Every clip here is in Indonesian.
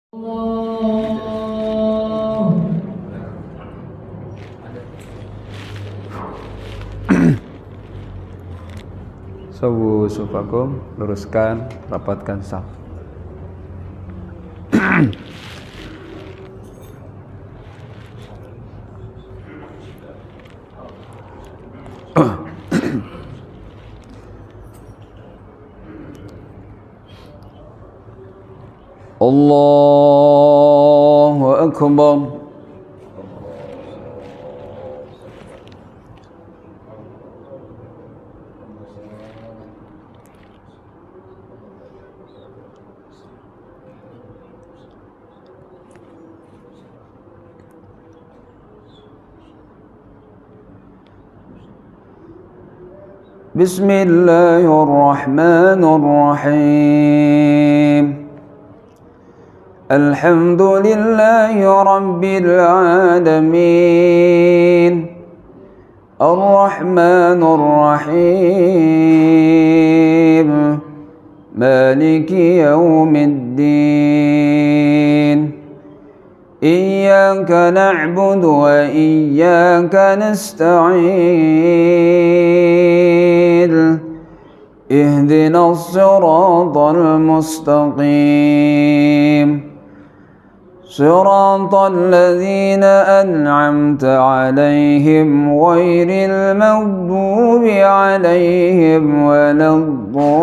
Sawu sufakum, luruskan, rapatkan saf. Allahu Akbar. Bismillahirrahmanirrahim. Alhamdulillahi rabbil alamin. Ar-Rahmanir Rahim. Maliki yaumiddin. Iyyaka na'budu wa iyyaka nasta'in. اهدنا الصراط المستقيم صراط الذين أنعمت عليهم غير المغضوب عليهم ولا الضالين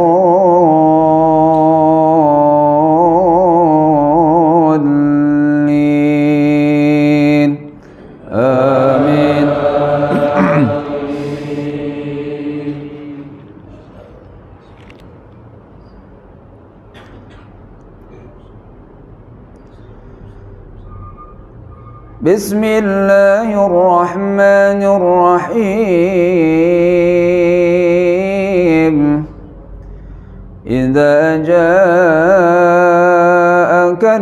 آمين. بسم الله الرحمن الرحيم. إذا جاءك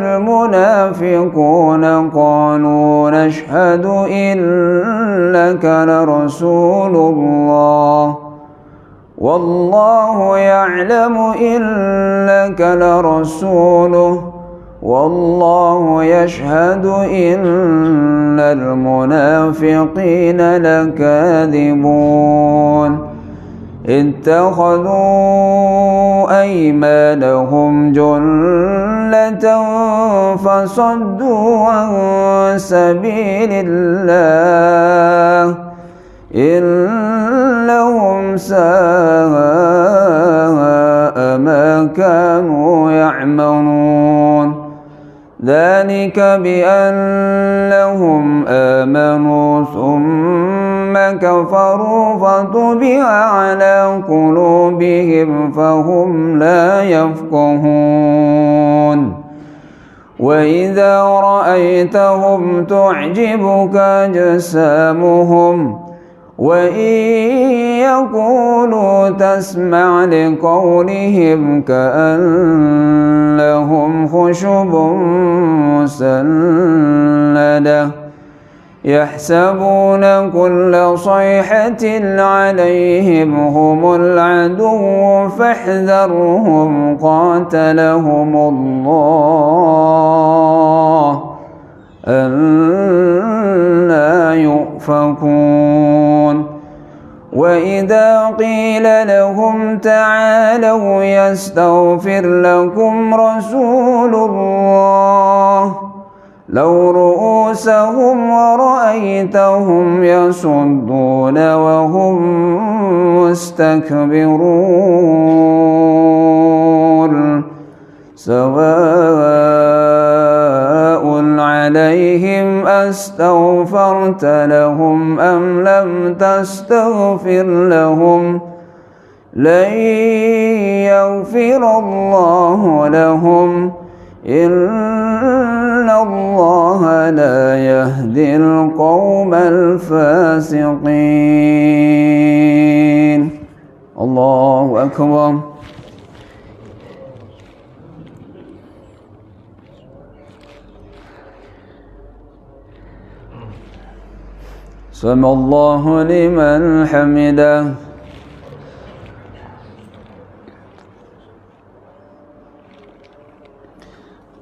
المنافقون قالوا نشهد إنك لرسول الله والله يعلم إنك لرسوله والله يشهد إن المنافقين لكاذبون اتخذوا أيمانهم جنة فصدوا عن سبيل الله إنهم ساء ما كانوا يعملون ذلك بأنهم آمنوا ثم كفروا فطبع على قلوبهم فهم لا يفقهون وإذا رأيتهم تعجبك أجسامهم وإن يقولوا تسمع لقولهم كأنهم خشب مسندة يحسبون كل صيحة عليهم هم العدو فاحذرهم قاتلهم الله أنى يؤفكون وإذا قيل لهم تعالوا يستغفر لكم رسول الله لو رؤوسهم ورأيتهم يصدون وهم مستكبرون سواء عليهم أستغفرت لهم أم لم تستغفر لهم لن يغفر الله لهم إن الله لا يهدي القوم الفاسقين. الله أكبر. سمع الله لمن حمده.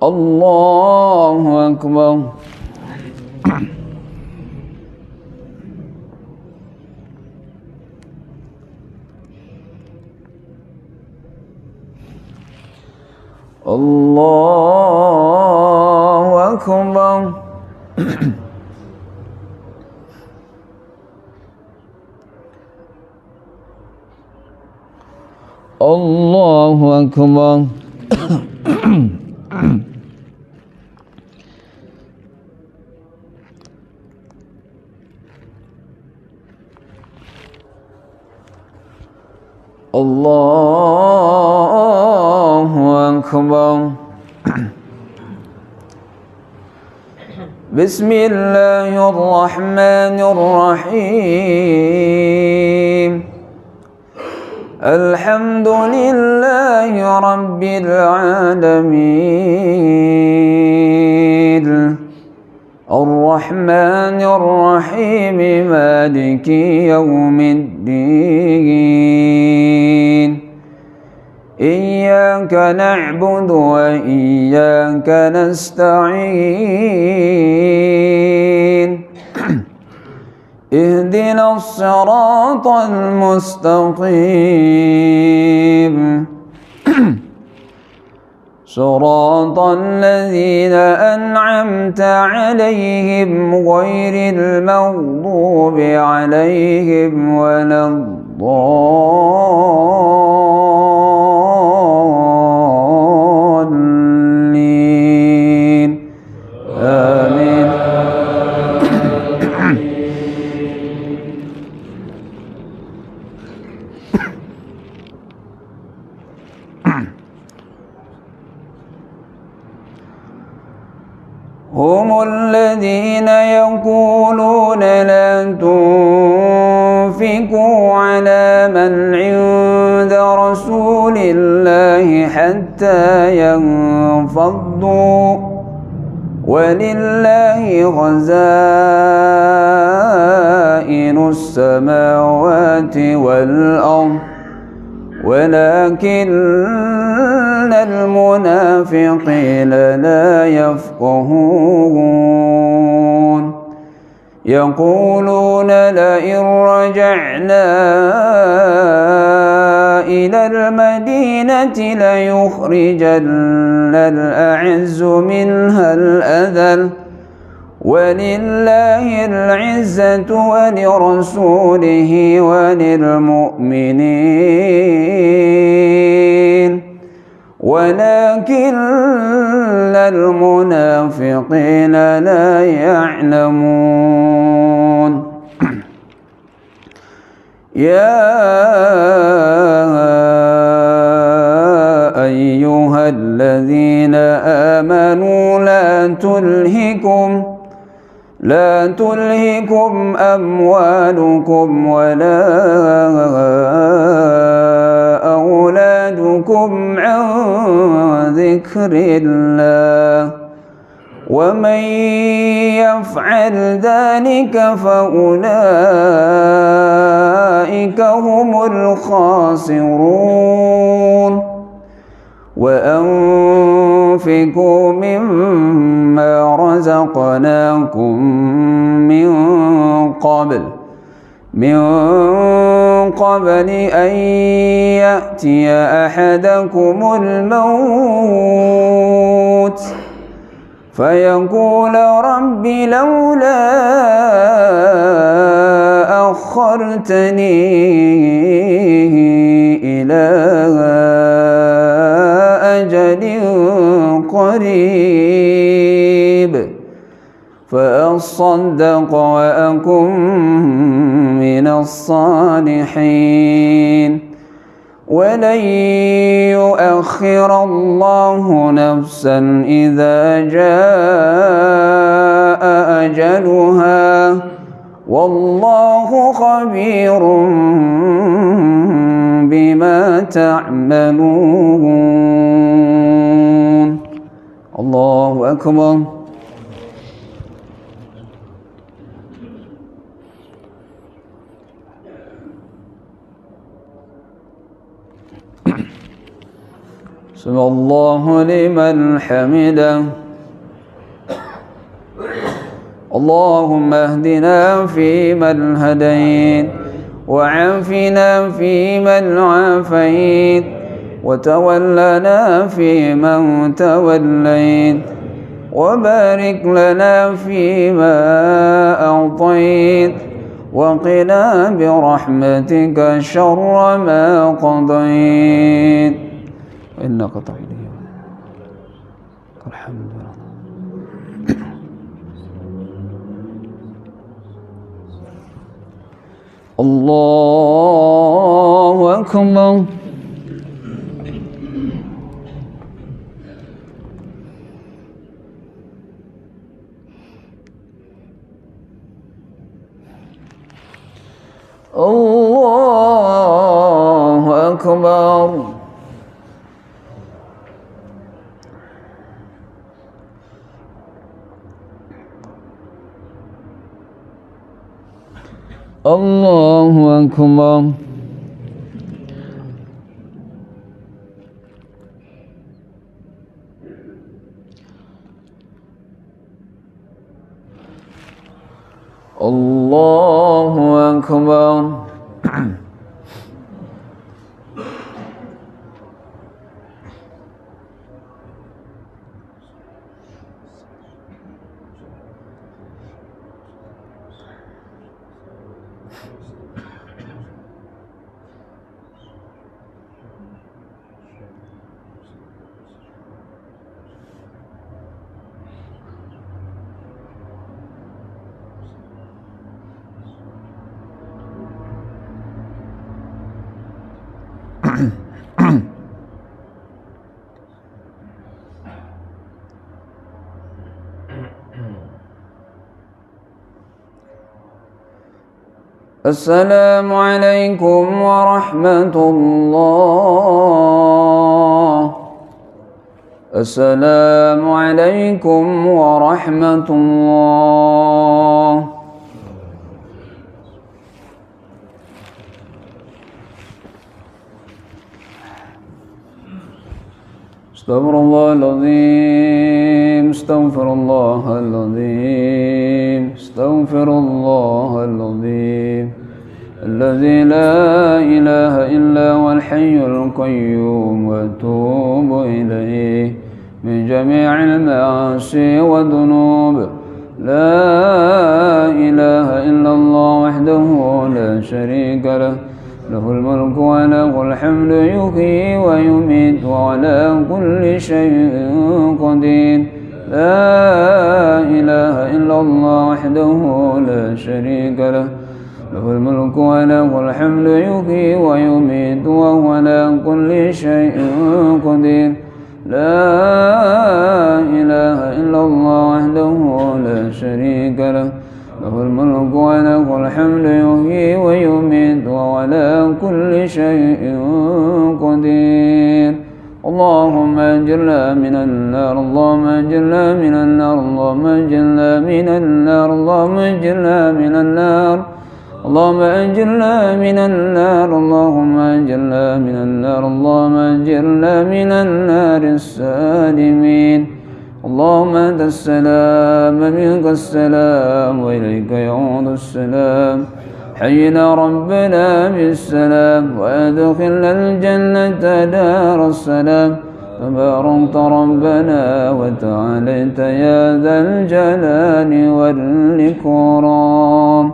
الله أكبر. الله أكبر. الله أكبر. الله أكبر. بسم الله الرحمن الرحيم. الحمد لله رب العالمين الرحمن الرحيم مالك يوم الدين إياك نعبد وإياك نستعين اهدنا الصراط المستقيم صراط الذين أنعمت عليهم غير المغضوب عليهم ولا الضالين آمين. هم الذين يقولون لا تنفقوا على من عند رسول الله حتى ينفضوا ولله خزائن السماوات والأرض ولكن المنافقين لا يفقهون يقولون لئن رجعنا إلى المدينة ليخرجن الأعز منها الأذل ولله العزة ولرسوله وللمؤمنين ولكن المنافقين لا يعلمون. يا أيها الذين آمنوا لا تلهكم أموالكم ولا أولادكم عن ذكر الله ومن يفعل ذلك فأولئك هم الخاسرون. وأنفقوا مما رزقناكم من قبل أن يأتي أحدكم الموت فيقول رب لولا أخرتني إلى أجل قريب فأصدق وأكن من الصالحين ولن يؤخر الله نفسا إذا جاء أجلها والله خبير بما تعملون. الله أكبر. سمع الله لمن حمده. اللهم اهدنا فيمن هديت وعافنا فيمن عافيت وتولنا فيمن توليت وبارك لنا فيما أعطيت وقنا برحمتك شر ما قضيت إنك تقضي الحمد لله. الله أكبر. الله أكبر. الله أكبر. الله أكبر. السلام عليكم ورحمة الله. السلام عليكم ورحمة الله. استغفر الله العظيم. استغفر الله العظيم. استغفر الله العظيم الذي لا إله إلا هو الحي القيوم وأتوب إليه من جميع المعاصي والذنوب. لا إله إلا الله وحده لا شريك له له الملك وله الحمد يحيي ويميت وعلى كل شيء قدير. لا إله إلا الله وحده لا شريك له له الملك وله الحمد يحيي ويميت وهو على كل شيء قدير. لا إله إلا الله وحده لا شريك له له الملك وله الحمد يحيي ويميت وهو على كل شيء قدير. اللهم أجرنا من النار. اللهم أجرنا من النار. اللهم أجرنا من النار. اللهم أجرنا من النار. اللهم أجرنا من النار. اللهم أجرنا من النار. اللهم أجرنا من النار السالمين. اللهم أنت السلام منك السلام وإليك يعود السلام. حينا ربنا بالسلام وأدخلنا الجنة دار السلام. تباركت ربنا وتعاليت يا ذا الجلال والإكرام.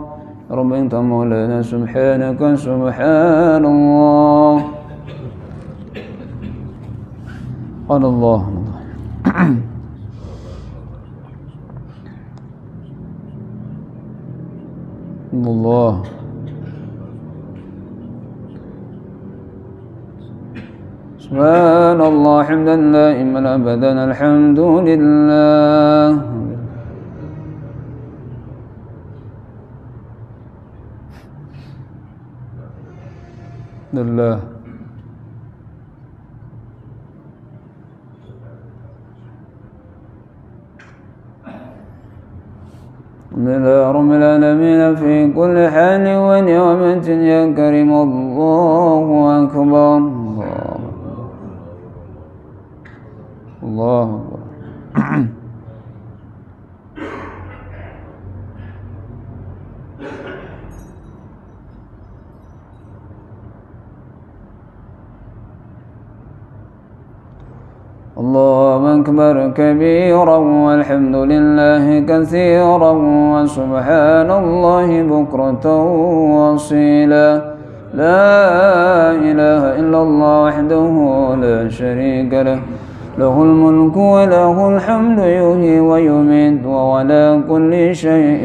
رب أنت مولانا سبحانك سبحان الله. قال الله الله سبحان الله حمدا دائما أبدا. الحمد لله. لله. لله رب العالمين في كل حال ونعمة يا كريم. الله أكبر. الله Allahu Akbar. الله أكبر كبيرا والحمد لله كثيرا وسبحان الله بكرة وأصيلا لا إله إلا الله وحده لا شريك له له الملك وله الحمد يحيي ويميت وهو على كل شيء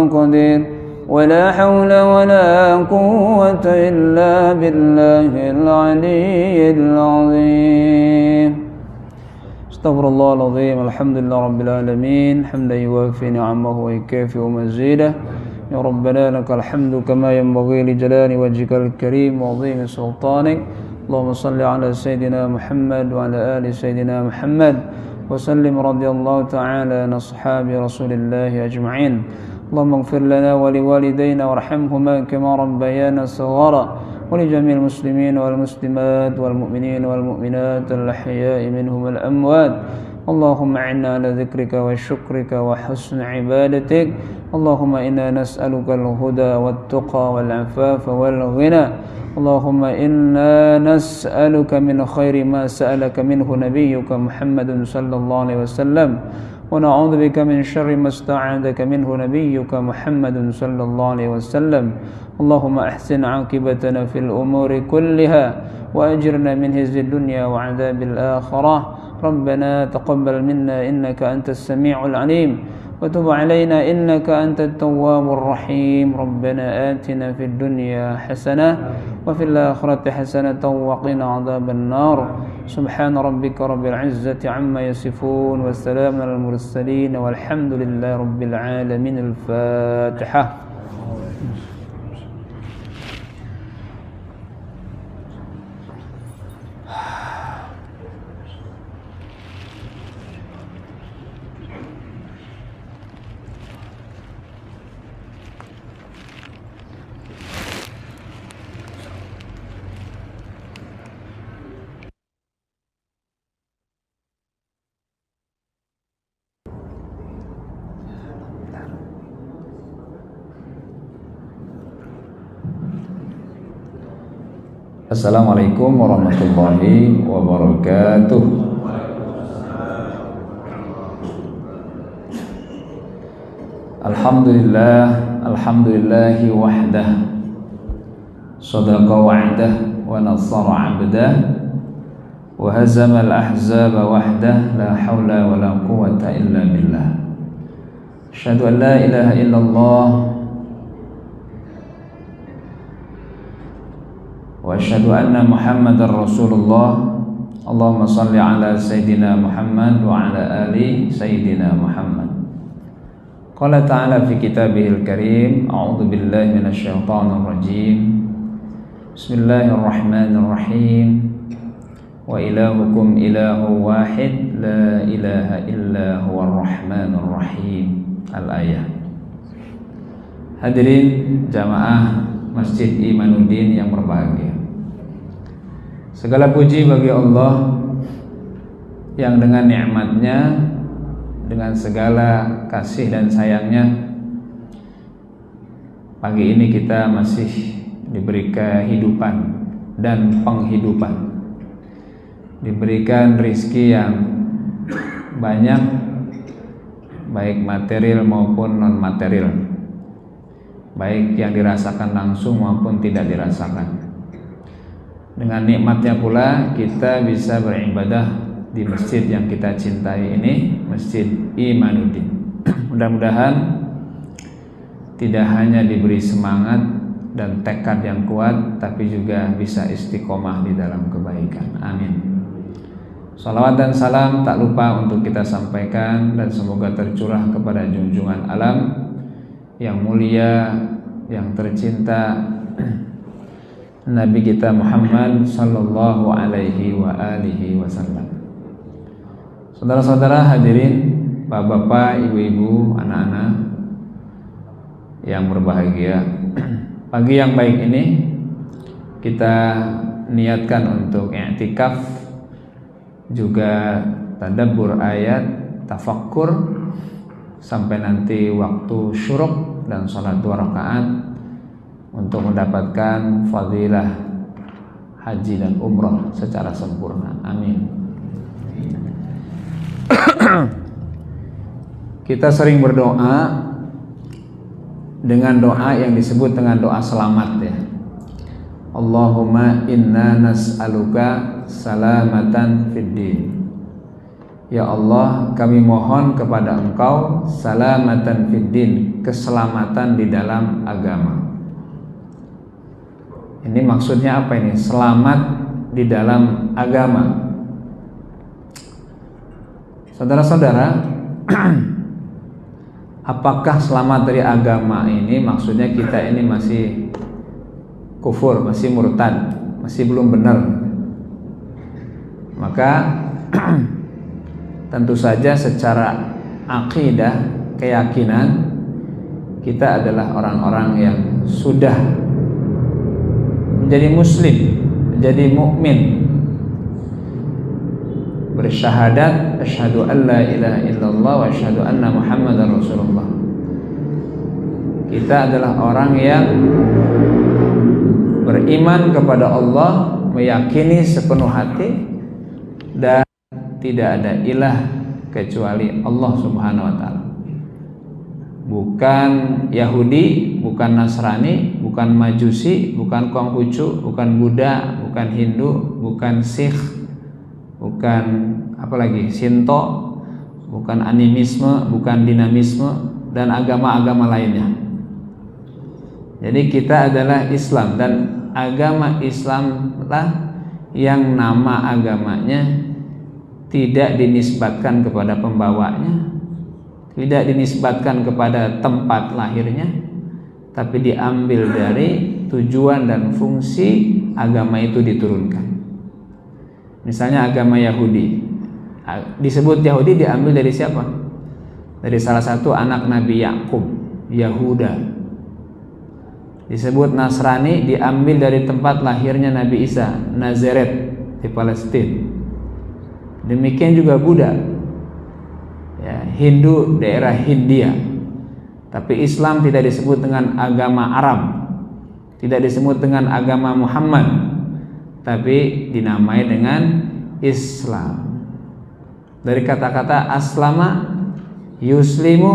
قدير ولا حول ولا قوة إلا بالله العلي العظيم. استغفر الله العظيم. الحمد لله رب العالمين حمدا يوافي نعمه ويكافئ مزيده. يا ربنا لك الحمد كما ينبغي لجلال وجهك الكريم وعظيم سلطانك. اللهم صل على سيدنا محمد وعلى آل سيدنا محمد وسلم رضي الله تعالى عن أصحاب رسول الله أجمعين. اللهم اغفر لنا ولوالدينا وارحمهما كما ربيانا صغارا ولجميع المسلمين والمسلمات والمؤمنين والمؤمنات الأحياء منهم والأموات. اللهم أعنا على ذكرك وشكرك وحسن عبادتك. اللهم إنا نسألك الهدى والتقى والعفاف والغنى. اللهم إنا نسألك من خير ما سألك منه نبيك محمد صلى الله عليه وسلم ونعوذ بك من شر ما استعاذك منه نبيك محمد صلى الله عليه وسلم. اللهم أحسن عاقبتنا في الأمور كلها وأجرنا من خزي الدنيا وعذاب الآخرة. ربنا تقبل منا إنك أنت السميع العليم وتب علينا إنك أنت التواب الرحيم. ربنا آتنا في الدنيا حسنة وفي الآخرة حسنة وقنا عذاب النار. سبحان ربك رب العزة عما يصفون والسلام على المرسلين والحمد لله رب العالمين. الفاتحة. Assalamualaikum warahmatullahi wabarakatuh. Alhamdulillah, alhamdulillahi wahdah, sadaqa wa'dah wa nasara 'abdah wa hazama al-ahzaba wahdah la hawla wa la quwwata illa billah. Asyhadu an la ilaha illallah wa asyhadu anna Muhammadar Rasulullah. Allahumma salli ala Sayyidina Muhammad wa ala ali Sayyidina Muhammad. Qala ta'ala fi kitabihil karim, a'udzu billahi minasyaitonir rajim. Bismillahirrahmanirrahim. Wa ilahukum ilahu wahid la ilaha illa huwar rahmanir rahim. Al-ayah. Hadirin jamaah Masjid Imanuddin yang berbahagia. Segala puji bagi Allah yang dengan nikmatnya, dengan segala kasih dan sayangnya, pagi ini kita masih diberi kehidupan dan penghidupan, diberikan rizki yang banyak, baik material maupun non material, baik yang dirasakan langsung maupun tidak dirasakan. Dengan nikmatnya pula kita bisa beribadah di masjid yang kita cintai ini, Masjid Imanuddin. Mudah-mudahan tidak hanya diberi semangat dan tekad yang kuat, tapi juga bisa istiqomah di dalam kebaikan. Amin. Salawat dan salam tak lupa untuk kita sampaikan dan semoga tercurah kepada junjungan alam yang mulia, yang tercinta, Nabi kita Muhammad sallallahu alaihi wa alihi wasallam. Saudara-saudara hadirin, bapak-bapak, ibu-ibu, anak-anak yang berbahagia, pagi yang baik ini kita niatkan untuk i'tikaf, juga tadabbur ayat, tafakkur sampai nanti waktu syuruk dan salat 2 rakaat untuk mendapatkan fadilah haji dan umrah secara sempurna. Amin. Kita sering berdoa dengan doa yang disebut dengan doa selamat ya. Allahumma inna nas'aluka salamatan fid din. Ya Allah, kami mohon kepada Engkau salamatan fid din, keselamatan di dalam agama. Ini maksudnya apa ini? Selamat di dalam agama. Saudara-saudara, apakah selamat dari agama ini maksudnya kita ini masih kufur, masih murtad, masih belum benar? Maka tentu saja secara akidah, keyakinan, kita adalah orang-orang yang sudah menjadi muslim, menjadi mukmin, bersyahadat asyhadu an la ilaha illallah wa asyhadu anna muhammadar rasulullah. Kita adalah orang yang beriman kepada Allah, meyakini sepenuh hati dan tidak ada ilah kecuali Allah Subhanahu wa taala. Bukan Yahudi, bukan Nasrani, bukan Majusi, bukan Konghucu, bukan Buddha, bukan Hindu, bukan Sikh, bukan apalagi Shinto, bukan animisme, bukan dinamisme dan agama-agama lainnya. Jadi kita adalah Islam, dan agama Islam lah yang nama agamanya tidak dinisbatkan kepada pembawanya, tidak dinisbatkan kepada tempat lahirnya, tapi diambil dari tujuan dan fungsi agama itu diturunkan. Misalnya agama Yahudi, disebut Yahudi diambil dari siapa? Dari salah satu anak Nabi Yakub, Yahuda. Disebut Nasrani diambil dari tempat lahirnya Nabi Isa, Nazaret di Palestina. Demikian juga Buddha, ya, Hindu daerah Hindia. Tapi Islam tidak disebut dengan agama Arab, tidak disebut dengan agama Muhammad, tapi dinamai dengan Islam. Dari kata-kata aslama yuslimu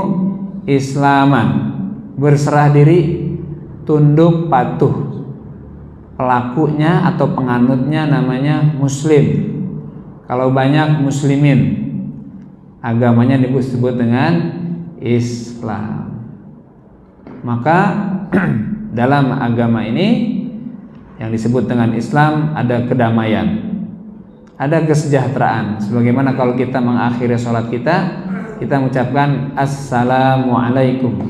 islaman, berserah diri, tunduk patuh. Pelakunya atau penganutnya namanya muslim. Kalau banyak muslimin, agamanya disebut dengan Islam. Maka dalam agama ini yang disebut dengan Islam ada kedamaian, ada kesejahteraan. Sebagaimana kalau kita mengakhiri sholat kita mengucapkan assalamualaikum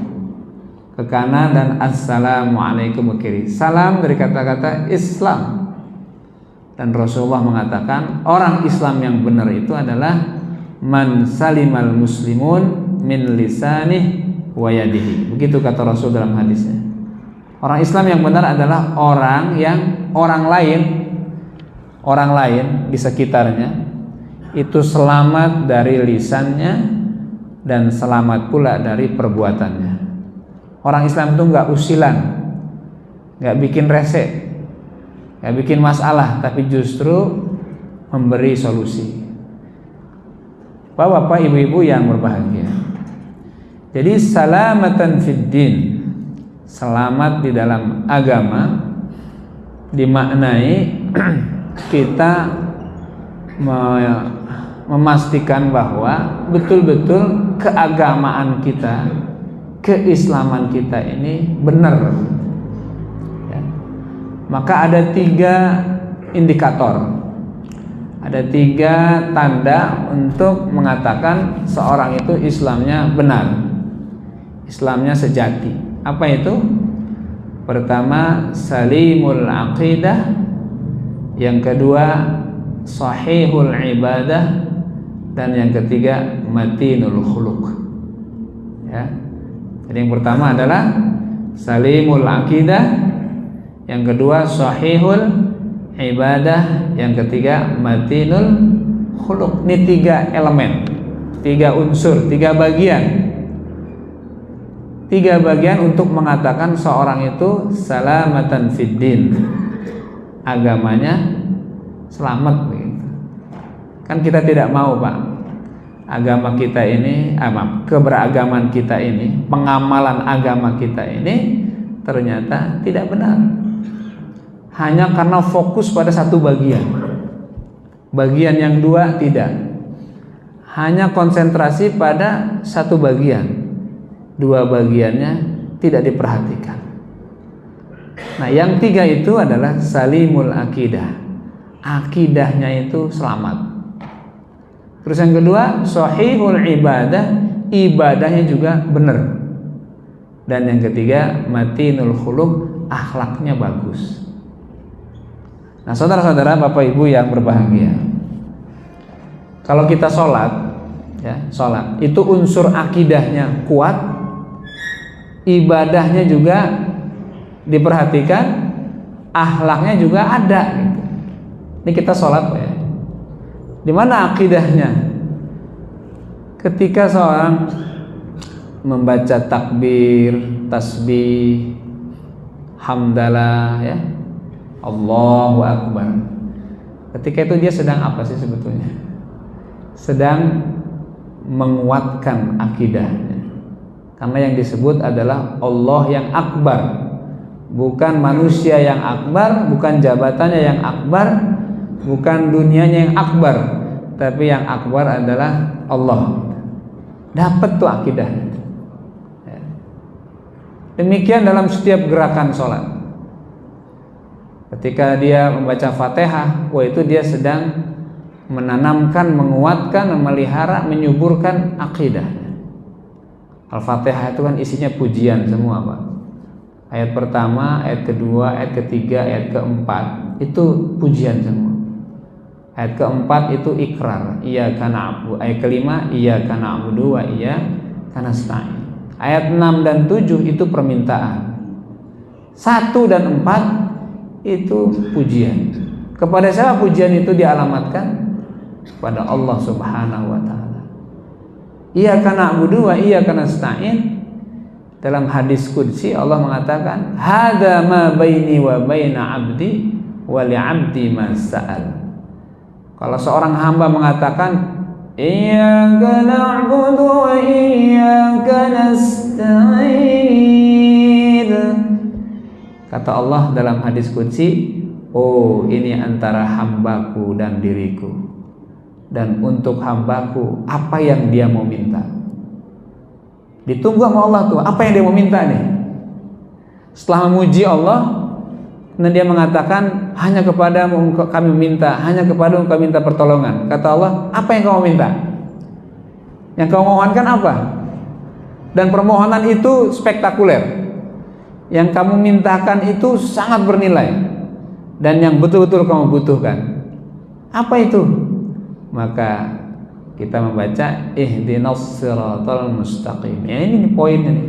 ke kanan dan assalamualaikum ke kiri. Salam dari kata-kata Islam. Dan Rasulullah mengatakan orang Islam yang benar itu adalah man salimal muslimun min lisanih wa yadihi. Begitu kata Rasul dalam hadisnya. Orang Islam yang benar adalah orang yang orang lain di sekitarnya itu selamat dari lisannya dan selamat pula dari perbuatannya. Orang Islam itu enggak usilan, enggak bikin rese, enggak bikin masalah, tapi justru memberi solusi. Bapak-bapak, ibu-ibu yang berbahagia. Jadi salamatan fid din, selamat di dalam agama, dimaknai kita memastikan bahwa betul-betul keagamaan kita, keislaman kita ini benar. Ya. Maka ada 3 indikator, ada 3 tanda untuk mengatakan seorang itu Islamnya benar, Islamnya sejati. Apa itu? Pertama, salimul aqidah. Yang kedua, sahihul ibadah. Dan yang ketiga, matinul khuluq. Ya. Jadi yang pertama adalah salimul aqidah, yang kedua sahihul ibadah, yang ketiga matinul khuluq. Ini 3 elemen, 3 unsur, 3 bagian. 3 bagian untuk mengatakan seorang itu salamatan fid din, agamanya selamat begitu. Kan kita tidak mau, Pak, agama kita ini, keberagaman kita ini, pengamalan agama kita ini ternyata tidak benar. Hanya karena fokus pada satu bagian. Bagian yang 2 tidak. Hanya konsentrasi pada satu bagian. 2 bagiannya tidak diperhatikan. Nah, yang 3 itu adalah salimul akidah. Akidahnya itu selamat. Terus yang kedua, sahihul ibadah, ibadahnya juga benar. Dan yang ketiga, matinul khuluq, akhlaknya bagus. Nah, saudara-saudara, Bapak Ibu yang berbahagia, kalau kita sholat, ya, sholat itu unsur akidahnya kuat, ibadahnya juga diperhatikan, akhlaknya juga ada gitu. Ini kita sholat, ya. Di mana akidahnya? Ketika seorang membaca takbir, tasbih, hamdalah, ya, Allahu Akbar. Ketika itu dia sedang apa sih sebetulnya? Sedang menguatkan akidahnya. Karena yang disebut adalah Allah yang akbar, bukan manusia yang akbar, bukan jabatannya yang akbar, bukan dunianya yang akbar, tapi yang akbar adalah Allah. Dapat tuh akidahnya. Demikian dalam setiap gerakan sholat. Ketika dia membaca Fatihah, itu dia sedang menanamkan, menguatkan, memelihara, menyuburkan akidahnya. Al-Fatihah itu kan isinya pujian semua, Pak. Ayat pertama, ayat kedua, ayat ketiga, ayat keempat itu pujian semua. Ayat keempat itu ikrar, iyyaka na'budu. Ayat kelima, iyyaka na'budu wa iyyaka nasta'in. Ayat 6 dan 7 itu permintaan. 1 dan 4 itu pujian. Kepada siapa pujian itu dialamatkan? Kepada Allah Subhanahu wa taala. Iyyaka na'budu wa iyyaka nasta'in. Dalam hadis qudsi Allah mengatakan, "Hadza ma baini wa baina 'abdi wa li 'abdi ma sa'al." Kalau seorang hamba mengatakan iyyaka na'budu wa iyyaka nasta'in, kata Allah dalam hadis qudsi, oh, ini antara hambaku dan diriku, dan untuk hambaku apa yang dia mau minta. Ditunggu sama Allah tuh, apa yang dia mau minta nih. Setelah memuji Allah, dan dia mengatakan, hanya kepadamu kami minta, hanya kepadamu kami minta pertolongan. Kata Allah, apa yang kamu minta? Yang kamu mohonkan apa? Dan permohonan itu spektakuler. Yang kamu mintakan itu sangat bernilai, dan yang betul-betul kamu butuhkan. Apa itu? Maka kita membaca ihdinas siratal mustaqim. Ya, ini poinnya nih.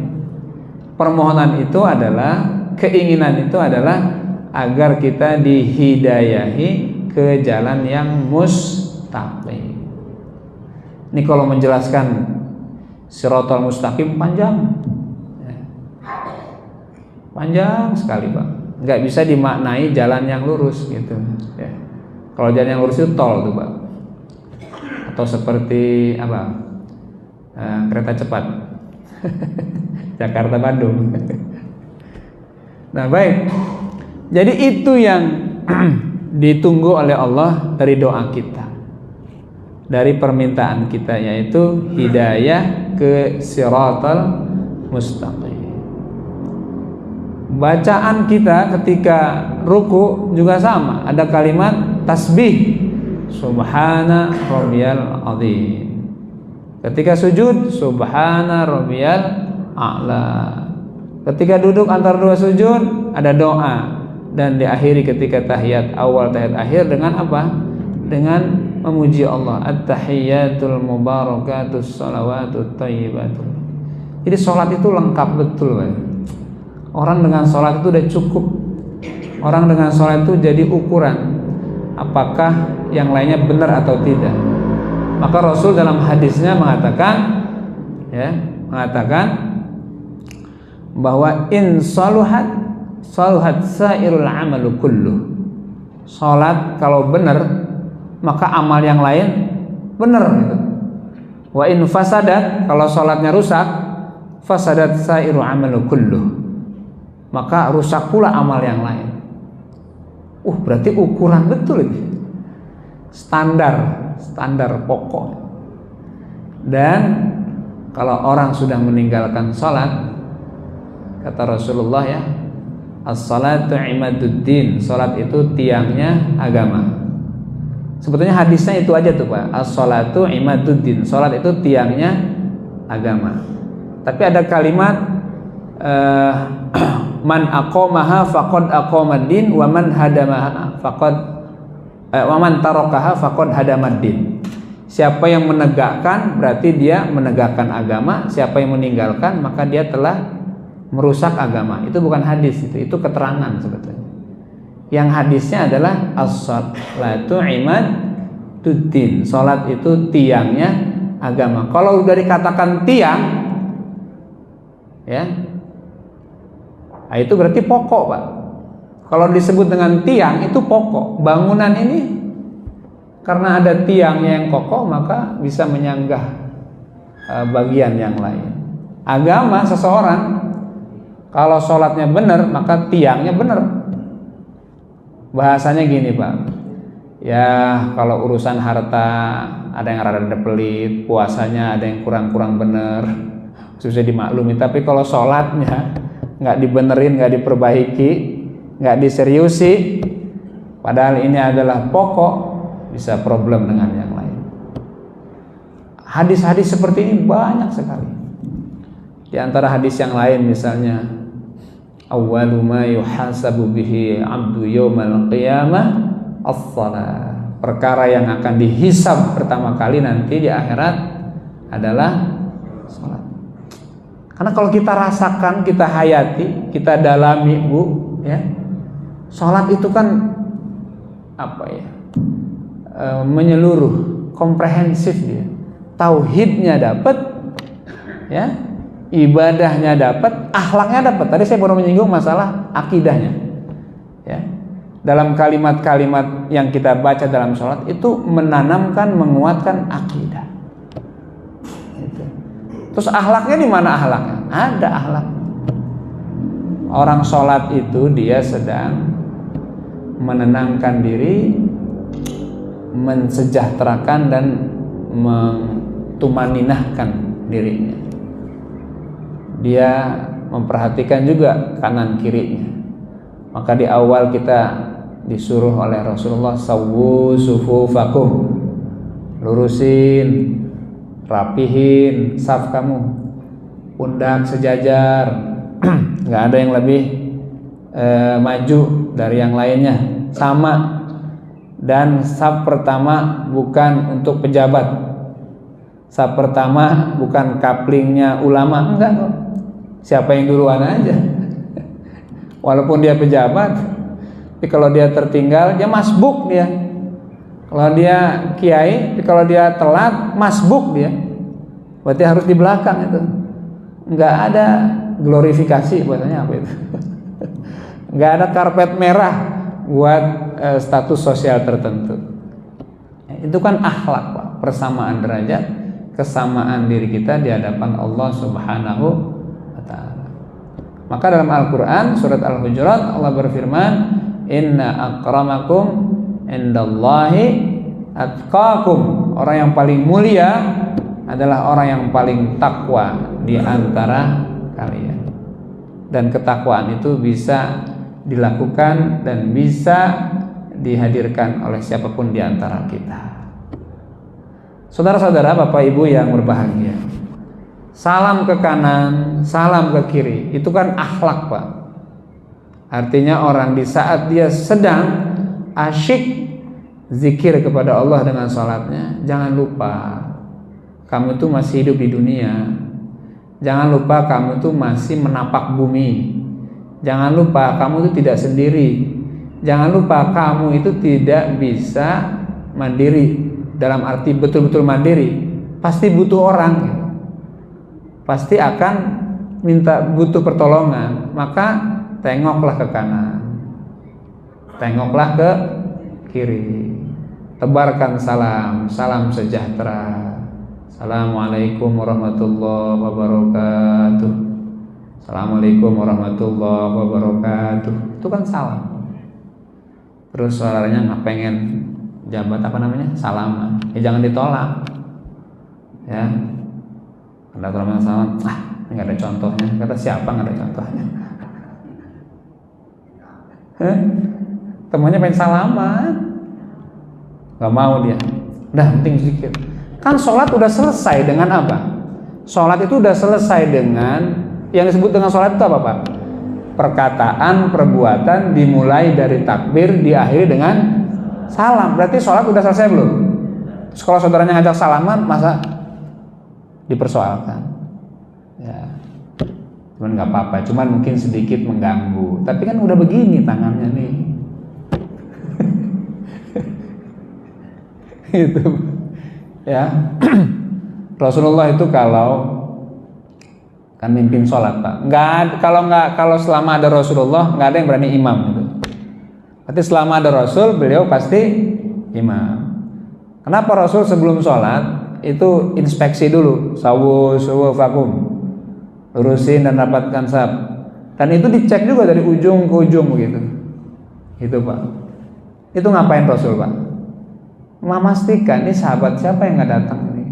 Permohonan itu adalah, keinginan itu adalah agar kita dihidayahi ke jalan yang mustaqim. Ini kalau menjelaskan siratal mustaqim panjang, panjang sekali, Pak. Nggak bisa dimaknai jalan yang lurus gitu. Ya. Kalau jalan yang lurus itu tol tuh, Pak. Atau seperti apa? Kereta cepat. Jakarta Bandung. Nah, baik. Jadi itu yang ditunggu oleh Allah dari doa kita, dari permintaan kita, yaitu hidayah ke siratal mustaqim. Bacaan kita ketika ruku juga sama, ada kalimat tasbih, subhana rabbiyal azim. Ketika sujud, subhana rabbiyal a'la. Ketika duduk antara dua sujud, ada doa. Dan diakhiri ketika tahiyat awal, tahiyat akhir dengan apa? Dengan memuji Allah. At-tahiyyatul mubarakatus salawatut thayyibatul. Jadi sholat itu lengkap betul, Pak. Orang dengan sholat itu udah cukup. Orang dengan sholat itu jadi ukuran apakah yang lainnya benar atau tidak. Maka Rasul dalam hadisnya mengatakan bahwa in saluhat sairul amalu kullu. Salat kalau benar, maka amal yang lain benar gitu. Wa in fasadat, kalau salatnya rusak, fasadat sairu amalu kullu. Maka rusak pula amal yang lain. Berarti ukuran betul ini. Standar pokok. Dan kalau orang sudah meninggalkan salat, kata Rasulullah ya, as-salatu imaduddin, salat itu tiangnya agama. Sebetulnya hadisnya itu aja tuh Pak, as-salatu imaduddin, salat itu tiangnya agama. Tapi ada kalimat man aqamaha faqad aqamad-din wa man hadamaha faqad wa man tarakaha faqad hadamad-din. Siapa yang menegakkan berarti dia menegakkan agama, siapa yang meninggalkan maka dia telah merusak agama. Itu bukan hadis, itu keterangan sebetulnya. Yang hadisnya adalah as-salatu imaduddin, salat itu tiangnya agama. Kalau udah dikatakan tiang ya, itu berarti pokok Pak. Kalau disebut dengan tiang itu pokok. Bangunan ini karena ada tiangnya yang kokoh maka bisa menyanggah bagian yang lain. Agama seseorang kalau sholatnya benar maka tiangnya benar. Bahasanya gini Pak, ya kalau urusan harta ada yang rada pelit, puasanya ada yang kurang-kurang benar, susah dimaklumi. Tapi kalau sholatnya nggak dibenerin, nggak diperbaiki, nggak diseriusi, padahal ini adalah pokok, bisa problem dengan yang lain. Hadis-hadis seperti ini banyak sekali. Di antara hadis yang lain misalnya, awwalu ma yuhasabu bihi 'abdu yaumal qiyamah as-shalah. Perkara yang akan dihisab pertama kali nanti di akhirat adalah salat. Karena kalau kita rasakan, kita hayati, kita dalami Bu, ya. Salat itu kan menyeluruh, komprehensif dia. Tauhidnya dapat, ya. Ibadahnya dapat, akhlaknya dapat. Tadi saya baru menyinggung masalah akidahnya. Ya. Dalam kalimat-kalimat yang kita baca dalam sholat itu menanamkan, menguatkan akidah. Gitu. Terus akhlaknya di mana akhlaknya? Ada akhlak. Orang sholat itu dia sedang menenangkan diri, mensejahterakan dan tumaninahkan dirinya. Dia memperhatikan juga kanan kirinya. Maka di awal kita disuruh oleh Rasulullah, sawwu sufufakum, lurusin, rapihin saf kamu, pundak sejajar, nggak ada yang lebih maju dari yang lainnya, sama. Dan saf pertama bukan untuk pejabat, saf pertama bukan kaplingnya ulama, enggak kok. Siapa yang duluan aja. Walaupun dia pejabat, tapi kalau dia tertinggal, dia masbuk dia. Kalau dia kiai, tapi kalau dia telat, masbuk dia. Berarti harus di belakang itu. Enggak ada glorifikasi, bahasanya apa itu? Enggak ada karpet merah buat status sosial tertentu. Itu kan akhlak, Pak. Persamaan derajat, kesamaan diri kita di hadapan Allah Subhanahu wa ta'ala. Maka dalam Al-Quran surat Al-Hujurat Allah berfirman, inna akramakum indallahi atqakum. Orang yang paling mulia adalah orang yang paling takwa di antara kalian. Dan ketakwaan itu bisa dilakukan dan bisa dihadirkan oleh siapapun di antara kita. Saudara-saudara, Bapak Ibu yang berbahagia, salam ke kanan, salam ke kiri, itu kan akhlak, Pak. Artinya orang di saat dia sedang asyik zikir kepada Allah dengan salatnya, jangan lupa kamu itu masih hidup di dunia. Jangan lupa kamu itu masih menapak bumi. Jangan lupa kamu itu tidak sendiri. Jangan lupa kamu itu tidak bisa mandiri. dalam arti betul-betul mandiri, pasti butuh orang gitu. Pasti akan butuh pertolongan, maka tengoklah ke kanan, tengoklah ke kiri, tebarkan salam sejahtera. Assalamualaikum warahmatullahi wabarakatuh. Assalamualaikum warahmatullahi wabarakatuh. Itu kan salam. Terus saudaranya nggak pengen jabat salaman, jangan ditolak, ya. Ada orang salam, ini nggak ada contohnya. Kata siapa nggak ada contohnya? Temannya pengen salaman, nggak mau dia. Udah penting zikir. Kan sholat udah selesai dengan apa? Sholat itu udah selesai dengan yang disebut dengan sholat itu apa, Pak? Perkataan, perbuatan dimulai dari takbir, diakhiri dengan salam. Berarti sholat udah selesai belum? Terus kalau saudaranya ngajak salaman, masa dipersoalkan? Ya, cuman nggak apa-apa. Cuman mungkin sedikit mengganggu. Tapi kan udah begini tangannya nih. Itu, ya. Rasulullah itu kalau kan mimpin sholat, Pak. Kalau selama ada Rasulullah nggak ada yang berani imam gitu. Berarti selama ada Rasul, beliau pasti imam. Kenapa Rasul sebelum sholat itu inspeksi dulu, sawu vakum, lurusin dan rapatkan saf. Dan itu dicek juga dari ujung ke ujung begitu. Itu, Pak. Itu ngapain Rasul, Pak? Memastikan ini sahabat siapa yang nggak datang ini.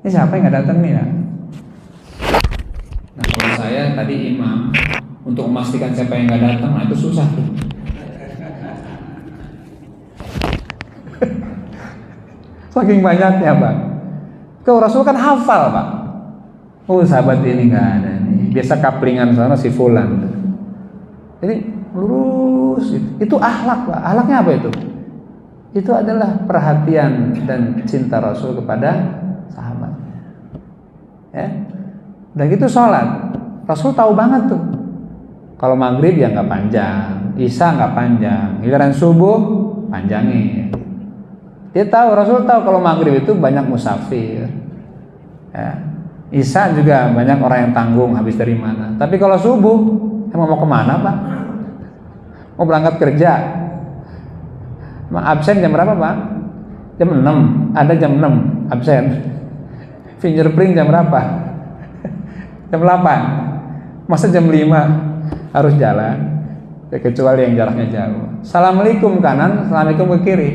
Ini siapa yang nggak datang nih ya? Nah, kalau saya tadi imam, untuk memastikan siapa yang nggak datang, nah itu susah tuh. Saking banyaknya, Pak. Kalau Rasul kan hafal, Pak. Oh, sahabat ini nggak ada nih. Biasa kaplingan sana si fulan. Jadi lurus. Itu akhlak, Pak. Akhlaknya apa itu? Itu adalah perhatian dan cinta Rasul kepada sahabat. Ya. Udah gitu sholat, Rasul tahu banget tuh. Kalau maghrib ya nggak panjang, isya nggak panjang, giliran subuh panjangin. Dia tahu, Rasul tahu kalau maghrib itu banyak musafir, ya. Isya juga banyak orang yang tanggung habis dari mana. Tapi kalau subuh, emang mau kemana, Pak? Mau berangkat kerja? Emang absen jam berapa, Pak? Jam 6, ada jam 6 absen. Fingerprint jam berapa? Jam 8. Masa jam 5 harus jalan? Kecuali yang jaraknya jauh. Assalamualaikum kanan, assalamualaikum ke kiri.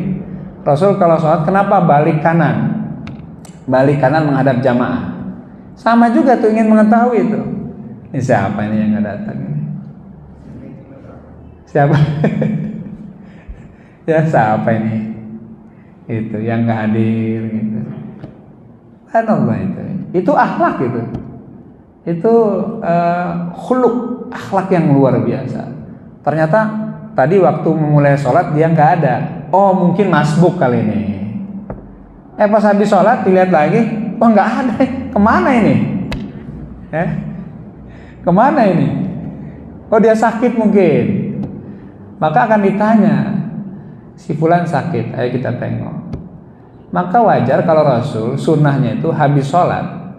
Rasul kalau sholat kenapa balik kanan? Balik kanan menghadap jamaah. Sama juga tuh, ingin mengetahui itu. Ini siapa ini yang nggak datang? Siapa? Ya siapa ini? Itu yang nggak hadir gitu. Subhanallah itu. Itu akhlak gitu. Itu khuluq, akhlak yang luar biasa. Ternyata tadi waktu memulai sholat dia nggak ada. Oh mungkin masbuk kali ini. Pas habis sholat dilihat lagi, wah nggak ada. Kemana ini? Kemana ini? Oh dia sakit mungkin. Maka akan ditanya, si fulan sakit, ayo kita tengok. Maka wajar kalau Rasul sunnahnya itu habis sholat,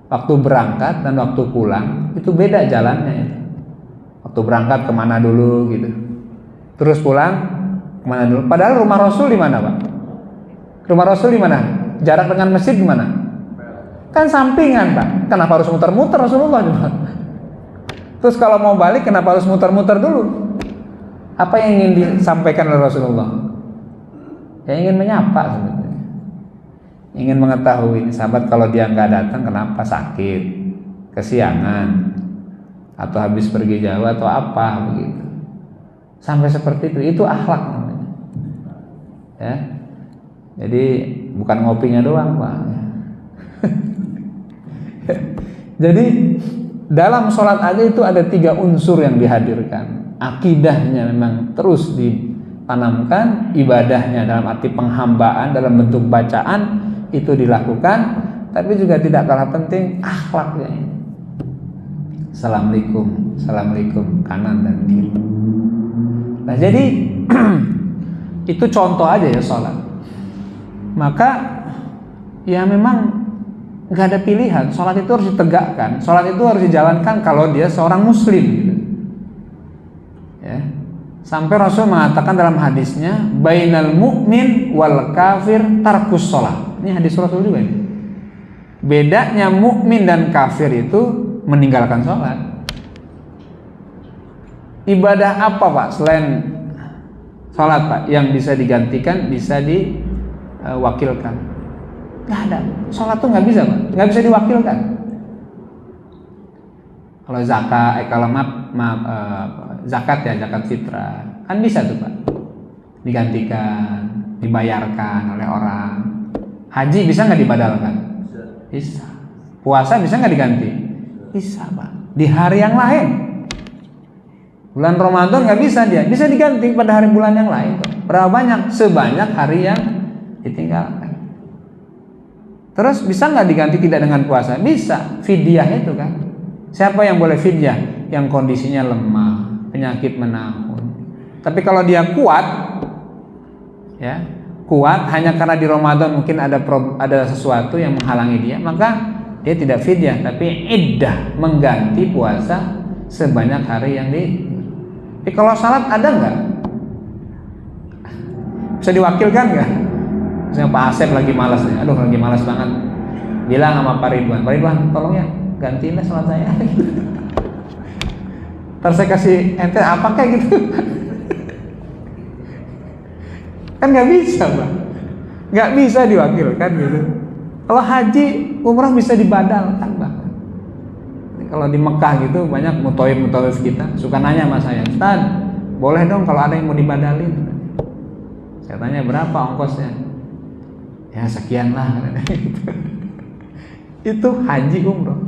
waktu berangkat dan waktu pulang itu beda jalannya itu. Waktu berangkat kemana dulu gitu, terus pulang kemana dulu. Padahal rumah Rasul di mana, Pak? Rumah Rasul di mana? Jarak dengan masjid di mana? Kan sampingan, Pak. Kenapa harus muter-muter Rasulullah juga? Terus kalau mau balik kenapa harus muter-muter dulu? Apa yang ingin disampaikan oleh Rasulullah? Ya ingin menyapa sebetulnya. Ingin mengetahui sahabat kalau dia nggak datang kenapa, sakit, kesiangan, atau habis pergi jauh atau apa begitu. Sampai seperti itu akhlak namanya. Ya. Jadi bukan ngopinya doang, Pak. Jadi dalam sholat aja itu ada 3 unsur yang dihadirkan. Akidahnya memang terus ditanamkan, ibadahnya dalam arti penghambaan dalam bentuk bacaan itu dilakukan, tapi juga tidak kalah penting akhlaknya. Assalamualaikum, assalamualaikum kanan dan kiri. Nah jadi itu contoh aja ya sholat. maka ya memang nggak ada pilihan. Sholat itu harus ditegakkan, sholat itu harus dijalankan kalau dia seorang muslim gitu. Ya. Sampai Rasul mengatakan dalam hadisnya, bainal mu'min wal kafir tarkus sholat. Ini hadis Rasul juga ini. Bedanya mukmin dan kafir itu meninggalkan sholat. Ibadah apa Pak selain sholat Pak yang bisa digantikan, bisa diwakilkan? Nggak ada. Sholat tuh nggak bisa Pak, nggak bisa diwakilkan. Kalau zakat ya, zakat fitrah kan bisa tuh Pak, digantikan, dibayarkan oleh orang. Haji bisa nggak dibadalkan? Bisa. Puasa bisa nggak diganti? Bisa Pak. Di hari yang lain. Bulan Ramadan nggak bisa dia, bisa diganti pada hari bulan yang lain. Berapa banyak? Sebanyak hari yang ditinggalkan. Terus bisa nggak diganti tidak dengan puasa? Bisa. Fidyah itu kan. Siapa yang boleh fidyah? Yang kondisinya lemah, penyakit menahun. Tapi kalau dia kuat, ya kuat hanya karena di Ramadan mungkin ada sesuatu yang menghalangi dia, maka dia tidak fidyah, tapi iddah, mengganti puasa sebanyak hari yang Tapi kalau salat ada nggak? Bisa diwakilkan nggak? Misalnya Pak Asep lagi malas nih, aduh lagi malas banget, bilang sama Pak Ridwan, tolong ya gantiin lah salat saya. Ntar saya kasih ente apa kayak gitu. Kan nggak bisa Pak, nggak bisa diwakilkan gitu. Kalau haji umrah bisa dibadalkan bahkan. Kalau di Mekah gitu banyak mutawif kita suka nanya sama saya, Ustaz boleh dong kalau ada yang mau dibadalin. Saya tanya berapa ongkosnya? Ya sekian lah. Itu haji umrah.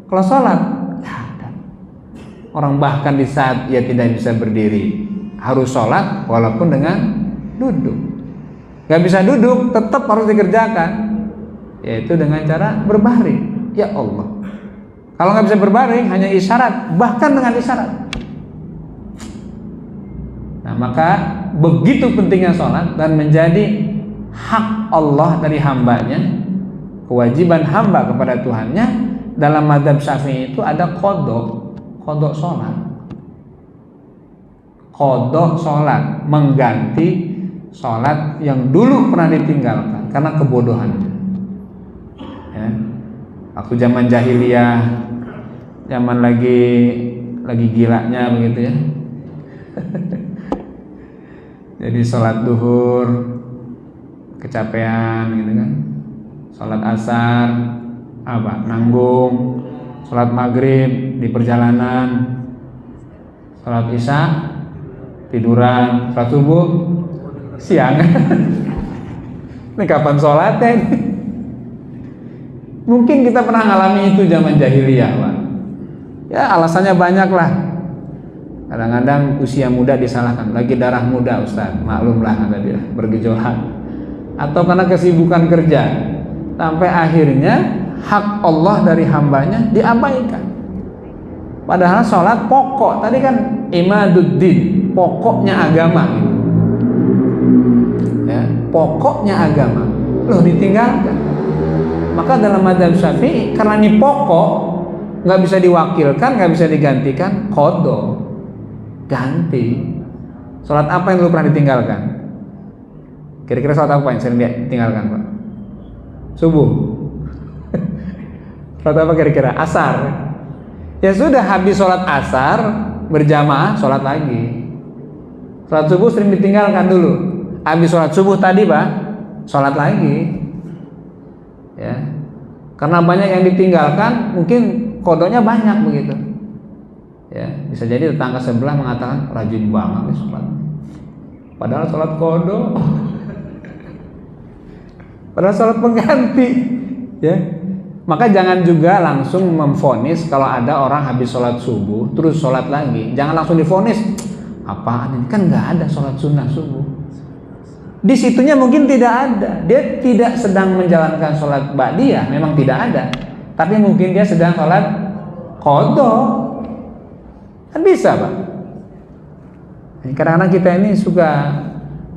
Kalau sholat ya ada. Orang bahkan di saat ia tidak bisa berdiri harus sholat walaupun dengan duduk. Gak bisa duduk, tetap harus dikerjakan, yaitu dengan cara berbaring. Ya Allah, kalau gak bisa berbaring hanya isyarat, bahkan dengan isyarat. Nah maka begitu pentingnya sholat dan menjadi hak Allah dari hambanya, kewajiban hamba kepada Tuhannya. Dalam mazhab Syafi'i itu ada qadha sholat. Qadha sholat, mengganti sholat yang dulu pernah ditinggalkan karena kebodohannya. Ya. Waktu zaman jahiliyah, zaman lagi gilanya begitu ya. Jadi sholat duhur kecapean gitu kan, sholat asar nanggung, sholat maghrib di perjalanan, sholat isya tiduran, sholat subuh siang. Ini kapan sholatnya ini? Mungkin kita pernah ngalami itu zaman jahiliyah Pak. Ya alasannya banyak lah. Kadang-kadang usia muda disalahkan, lagi darah muda Ustaz, maklumlah kata dia, bergejolak. Atau karena kesibukan kerja, sampai akhirnya hak Allah dari hambanya diabaikan. Padahal sholat pokok, tadi kan imaduddin, pokoknya agama gitu. Ya, pokoknya agama, loh ditinggalkan. Maka dalam mazhab Syafi'i karena ini pokok, nggak bisa diwakilkan, nggak bisa digantikan, qadha, ganti. Sholat apa yang dulu pernah ditinggalkan? Kira-kira sholat apa yang sering ditinggalkan Pak? Subuh. Sholat apa kira-kira? Asar. Ya sudah, habis sholat asar berjamaah sholat lagi. Sholat subuh sering ditinggalkan dulu. Habis sholat subuh tadi Pak, sholat lagi. Ya, karena banyak yang ditinggalkan, mungkin qadhanya banyak begitu. Ya, bisa jadi tetangga sebelah mengatakan rajin banget nih sholat. Padahal sholat qadha. Padahal sholat pengganti. Ya. Maka jangan juga langsung memvonis kalau ada orang habis sholat subuh terus sholat lagi. Jangan langsung divonis, apaan ini, kan nggak ada sholat sunnah subuh. Di situnya mungkin tidak ada, dia tidak sedang menjalankan sholat ba'diyah, memang tidak ada. Tapi mungkin dia sedang sholat qadha, kan bisa Pak. Kadang-kadang kita ini suka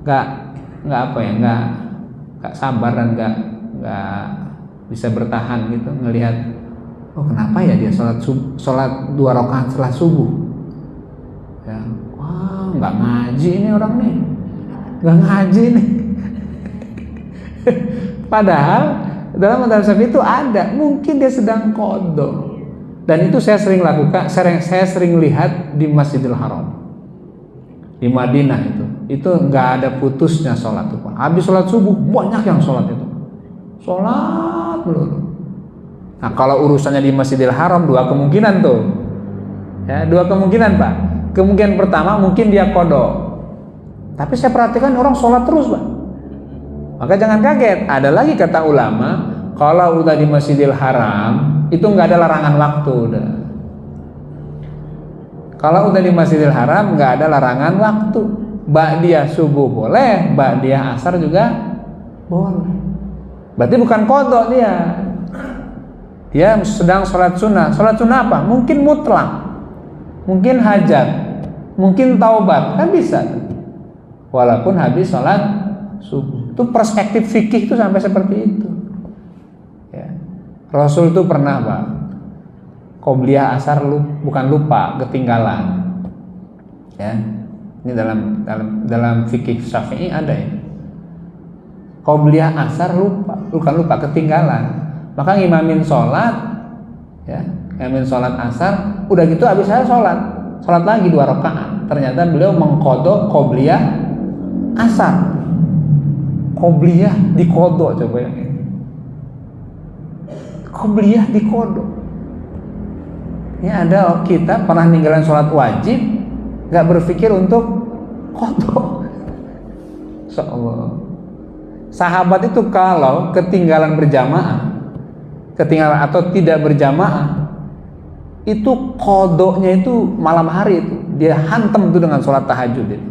nggak nggak sabar dan nggak bisa bertahan gitu ngelihat, oh kenapa ya dia sholat 2 rakaat setelah subuh, ya, wah nggak ngaji ini orang nih, nggak ngaji nih. Padahal dalam madhab Syafi'i itu ada, mungkin dia sedang qadha. Dan itu saya sering lakukan, saya sering lihat di Masjidil Haram, di Madinah itu nggak ada putusnya sholat itu. Habis sholat subuh banyak yang sholat itu, sholat melulu. Nah kalau urusannya di Masjidil Haram 2 kemungkinan tuh, ya 2 kemungkinan Pak. Kemungkinan pertama mungkin dia qadha, tapi saya perhatikan orang sholat terus Pak. Maka jangan kaget, ada lagi kata ulama, kalau udah di Masjidil Haram itu nggak ada larangan waktu udah. Kalau udah di Masjidil Haram nggak ada larangan waktu. Ba'diyah subuh boleh, ba'diyah asar juga boleh. Berarti bukan qadha dia. Dia sedang sholat sunnah. Sholat sunnah apa? Mungkin mutlak, mungkin hajat, mungkin taubat, kan bisa. Walaupun habis sholat subuh. Itu perspektif fikih itu sampai seperti itu. Ya. Rasul itu pernah Pak, qobliyah asar bukan lupa, ketinggalan. Ya. Ini dalam fikih Syafi'i ada ya. Qobliyah asar bukan lupa, ketinggalan. Maka ngimamin sholat, ya, ngimamin sholat asar, udah gitu habis saya sholat lagi 2 rakaat. Ternyata beliau mengqadha qobliyah asar. Qobliyah diqadha, coba yang ini. Qobliyah diqadha. Ini ada kita pernah ninggalin sholat wajib, nggak berpikir untuk qadha. Insyaallah. Sahabat itu kalau ketinggalan atau tidak berjamaah, itu qadha-nya itu malam hari itu dia hantam itu dengan sholat tahajud itu.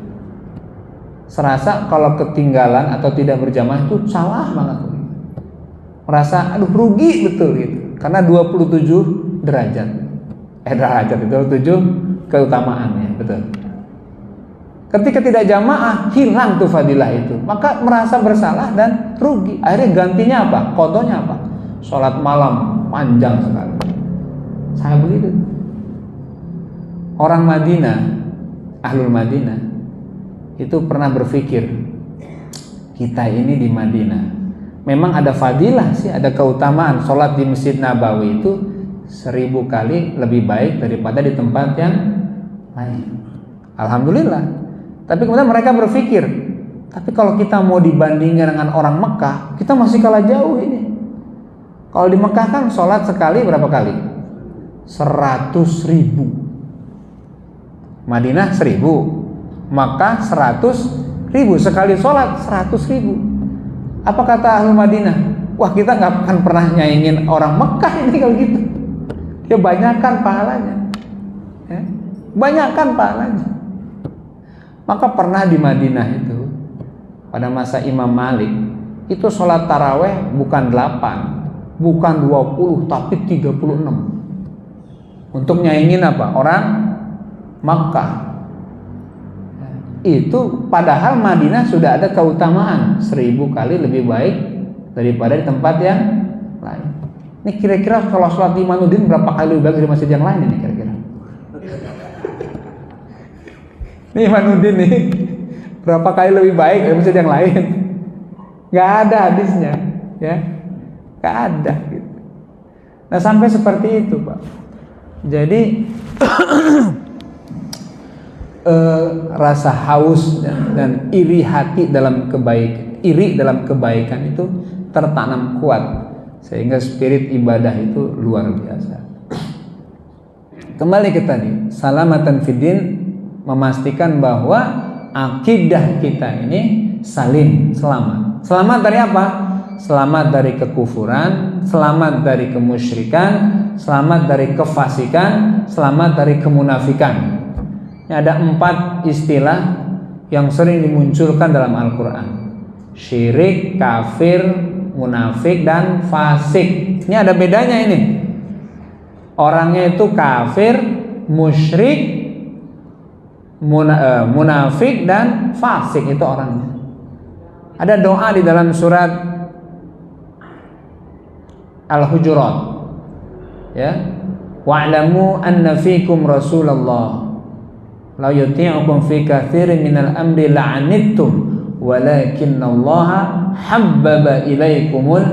Serasa kalau ketinggalan atau tidak berjamaah itu salah banget, merasa aduh rugi betul gitu, karena 27 derajat itu 7 keutamaannya, betul. Ketika tidak jamaah hilang tuh fadilah itu, maka merasa bersalah dan rugi. Akhirnya gantinya apa? Qadhanya apa? Sholat malam panjang sekali. Saya begitu. Orang Madinah, ahlul Madinah itu pernah berpikir, kita ini di Madinah memang ada fadilah sih, ada keutamaan. Sholat di Masjid Nabawi itu 1000 kali lebih baik daripada di tempat yang lain. Alhamdulillah. Tapi kemudian mereka berpikir, tapi kalau kita mau dibandingkan dengan orang Mekah, kita masih kalah jauh ini. Kalau di Mekah kan sholat sekali berapa kali? 100.000. Madinah 1000. Maka 100.000 sekali sholat 100.000. Apa kata ahli Madinah? Wah, kita nggak akan pernah nyaingin orang Mekah ini kalau gitu. Dia banyakkan pahalanya, ya, banyakkan pahalanya. Maka pernah di Madinah itu pada masa Imam Malik itu sholat taraweh bukan 8, bukan 20, tapi 36. Untuk nyaingin apa? Orang Makkah. Itu padahal Madinah sudah ada keutamaan 1000 kali lebih baik daripada di tempat yang lain. Ini kira-kira kalau sholat di Imanuddin berapa kali lebih baik dari masjid yang lain ini kira-kira? Ini Imanuddin nih berapa kali lebih baik dari masjid yang lain? Gak ada hadisnya, ya, gak ada. Gitu. Nah sampai seperti itu Pak. Jadi rasa haus dan iri hati dalam kebaikan itu tertanam kuat, sehingga spirit ibadah itu luar biasa. Kembali ke tadi, salamatan fiddin, memastikan bahwa akidah kita ini salim, selamat. Selamat dari apa? Selamat dari kekufuran, selamat dari kemusyrikan, selamat dari kefasikan, selamat dari kemunafikan. Ada 4 istilah yang sering dimunculkan dalam Al-Quran: syirik, kafir, munafik, dan fasik. Ini ada bedanya ini. Orangnya itu kafir, musyrik, munafik, dan fasik itu orangnya. Ada doa di dalam surat Al-Hujurat, ya, wa'lamu anna fikum Rasulullah la yuti'ukum fi katsirin minal amri la'anittum walakinnallaha habbaba ilaikumul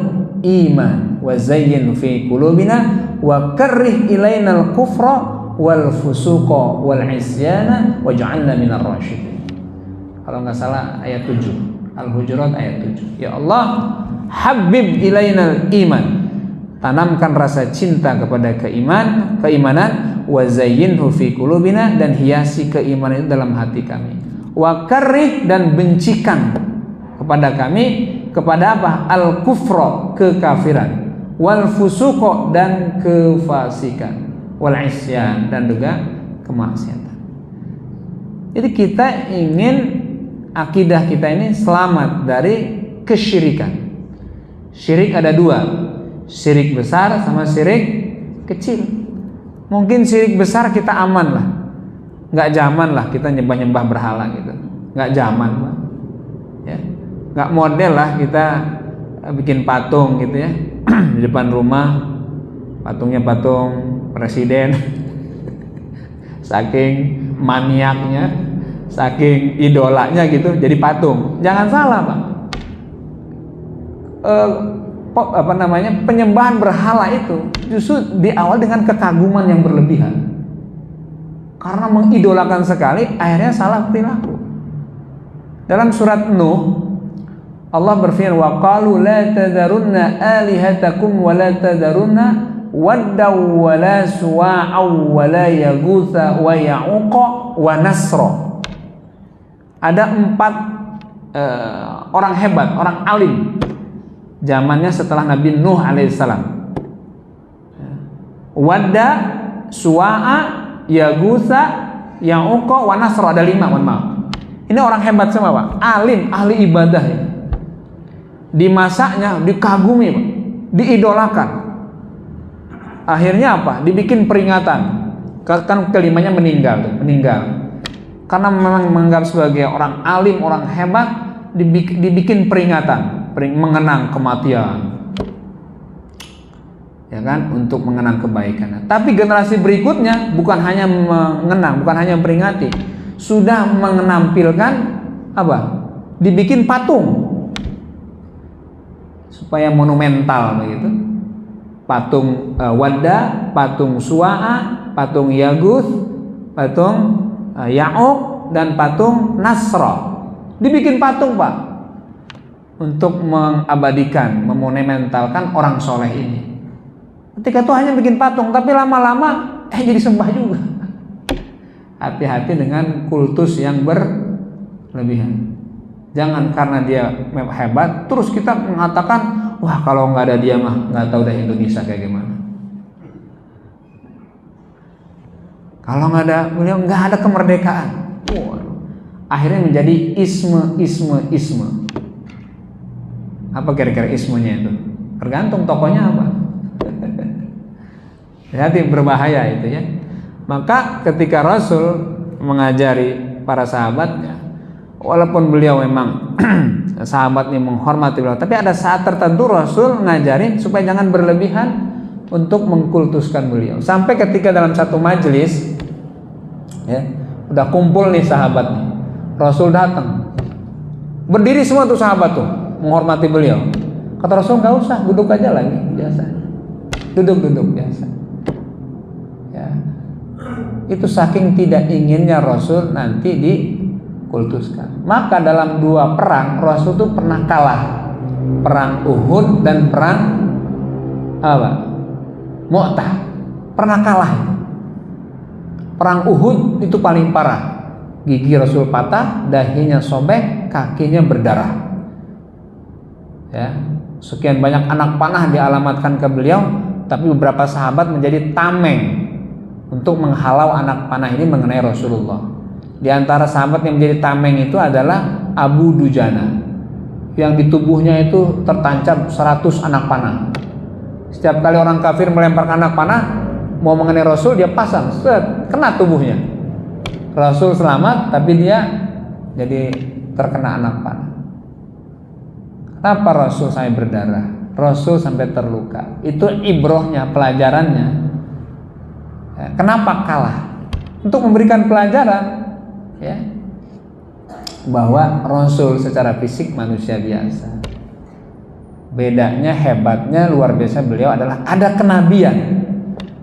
iman wa zayyin fi qulubina wa karrih ilainal kufra wal fusuqa wal isyana waj'alna minar rasyidin. Kalau nggak salah ayat 7, Al-Hujurat ayat 7. Ya Allah, habib ilainal iman, tanamkan rasa cinta kepada keimanan, wa zayyinhu fi qulubina, dan hiasi keimanan itu dalam hati kami, wa karrih, dan bencikan kepada kami kepada apa? Al-kufra, kekafiran, wal fusuqa, dan kefasikan, wal isyan, dan juga kemaksiatan. Jadi kita ingin akidah kita ini selamat dari kesyirikan. Syirik ada dua, syirik besar sama syirik kecil. Mungkin syirik besar kita aman lah, nggak zaman lah kita nyembah-nyembah berhala gitu, nggak zaman lah, ya, nggak model lah kita bikin patung gitu ya di depan rumah, patungnya patung presiden, saking maniaknya, saking idolanya gitu jadi patung. Jangan salah Pak, penyembahan berhala itu justru diawali dengan kekaguman yang berlebihan. Karena mengidolakan sekali, akhirnya salah perilaku. Dalam surat Nuh, Allah berfirman, wa qalu la tadharunna alihatakum wa la tadharunna waddaw wa la suwa'aw wa la yaghutha wa ya'uqa wa nasra. Ada 4 orang hebat, orang alim zamannya setelah Nabi Nuh alaihissalam. Wadda, Suwa'a, Yaghutha, Ya'uqa, wa Nasra, ada 5, mohon maaf. Ini orang hebat semua Pak, alim, ahli ibadah ya. Di masanya dikagumi Pak, diidolakan. Akhirnya apa? Dibikin peringatan. Kan kelimanya meninggal. Karena memang menganggap sebagai orang alim, orang hebat, dibikin peringatan, mengenang kematian, ya kan, untuk mengenang kebaikan. Tapi generasi berikutnya bukan hanya mengenang, bukan hanya memperingati, sudah menampilkan apa? Dibikin patung supaya monumental begitu. Patung Wadda, patung Suwa'a, patung Yaguth, patung Ya'uq, dan patung Nasra. Dibikin patung Pak, untuk mengabadikan, memonumentalkan orang soleh ini. Ketika itu hanya bikin patung, tapi lama-lama jadi sembah juga. Hati-hati dengan kultus yang berlebihan. Jangan karena dia hebat terus kita mengatakan, wah kalau nggak ada dia mah nggak tahu dah Indonesia kayak gimana. Kalau nggak ada beliau nggak ada kemerdekaan. Akhirnya menjadi isme. Apa kira-kira ismenya itu? Tergantung tokonya apa. Jadi berbahaya itu ya. Maka ketika Rasul mengajari para sahabatnya, walaupun beliau memang sahabat ini menghormati beliau, tapi ada saat tertentu Rasul mengajarin supaya jangan berlebihan untuk mengkultuskan beliau. Sampai ketika dalam satu majelis, ya, udah kumpul nih sahabat nih, Rasul datang, berdiri semua tuh sahabat tuh menghormati beliau. Kata Rasul, nggak usah, duduk aja lagi biasa, duduk biasa. Ya, itu saking tidak inginnya Rasul nanti dikultuskan. Maka dalam 2 perang Rasul itu pernah kalah, perang Uhud dan perang apa? Mu'tah. Pernah kalah. Perang Uhud itu paling parah. Gigi Rasul patah, dahinya sobek, kakinya berdarah. Ya, sekian banyak anak panah dialamatkan ke beliau, tapi beberapa sahabat menjadi tameng untuk menghalau anak panah ini mengenai Rasulullah. Di antara sahabat yang menjadi tameng itu adalah Abu Dujana, yang di tubuhnya itu tertancap 100 anak panah. Setiap kali orang kafir melemparkan anak panah mau mengenai Rasul, dia pasang, kena tubuhnya. Rasul selamat, tapi dia jadi terkena anak panah. Kenapa Rasul sampai berdarah? Rasul sampai terluka. Itu ibrohnya, pelajarannya. Ya, kenapa kalah? Untuk memberikan pelajaran, ya, bahwa Rasul secara fisik manusia biasa. Bedanya, hebatnya, luar biasa beliau adalah ada kenabian,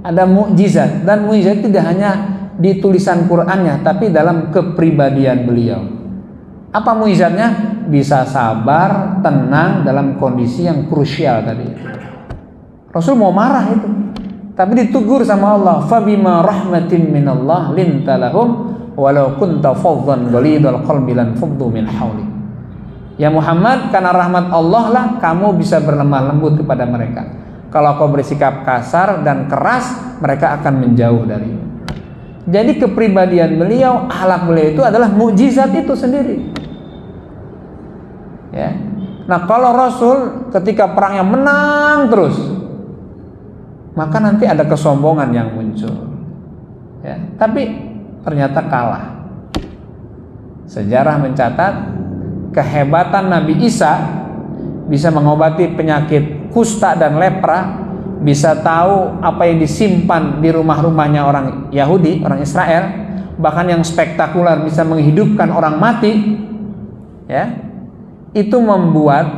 ada mukjizat, dan mukjizat tidak hanya di tulisan Qur'annya, tapi dalam kepribadian beliau. Apa mukjizatnya? Bisa sabar, tenang dalam kondisi yang krusial tadi. Rasul mau marah itu, tapi ditegur sama Allah. Fabima rahmatin minallah linta lahum walau kunta faddan ghalidhal qalbi lan faddu min hawlik. Ya Muhammad, karena rahmat Allah lah kamu bisa berlemah lembut kepada mereka. Kalau kau bersikap kasar dan keras, mereka akan menjauh darimu. Jadi kepribadian beliau, akhlak beliau itu adalah mukjizat itu sendiri. Ya. Nah, kalau Rasul ketika perangnya menang terus, maka nanti ada kesombongan yang muncul. Ya. Tapi ternyata kalah. Sejarah mencatat kehebatan Nabi Isa bisa mengobati penyakit kusta dan lepra, bisa tahu apa yang disimpan di rumah-rumahnya orang Yahudi, orang Israel, bahkan yang spektakuler bisa menghidupkan orang mati. Ya, itu membuat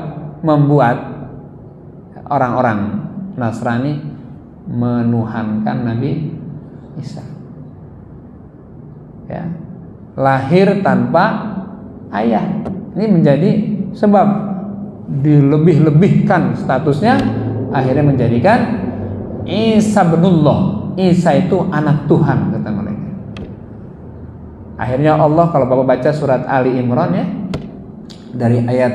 orang-orang Nasrani menuhankan Nabi Isa. Ya, lahir tanpa ayah. Ini menjadi sebab dilebih-lebihkan statusnya, akhirnya menjadikan Isa binullah. Isa itu anak Tuhan, kata mereka. Akhirnya Allah, kalau Bapak baca surat Ali Imran ya, dari ayat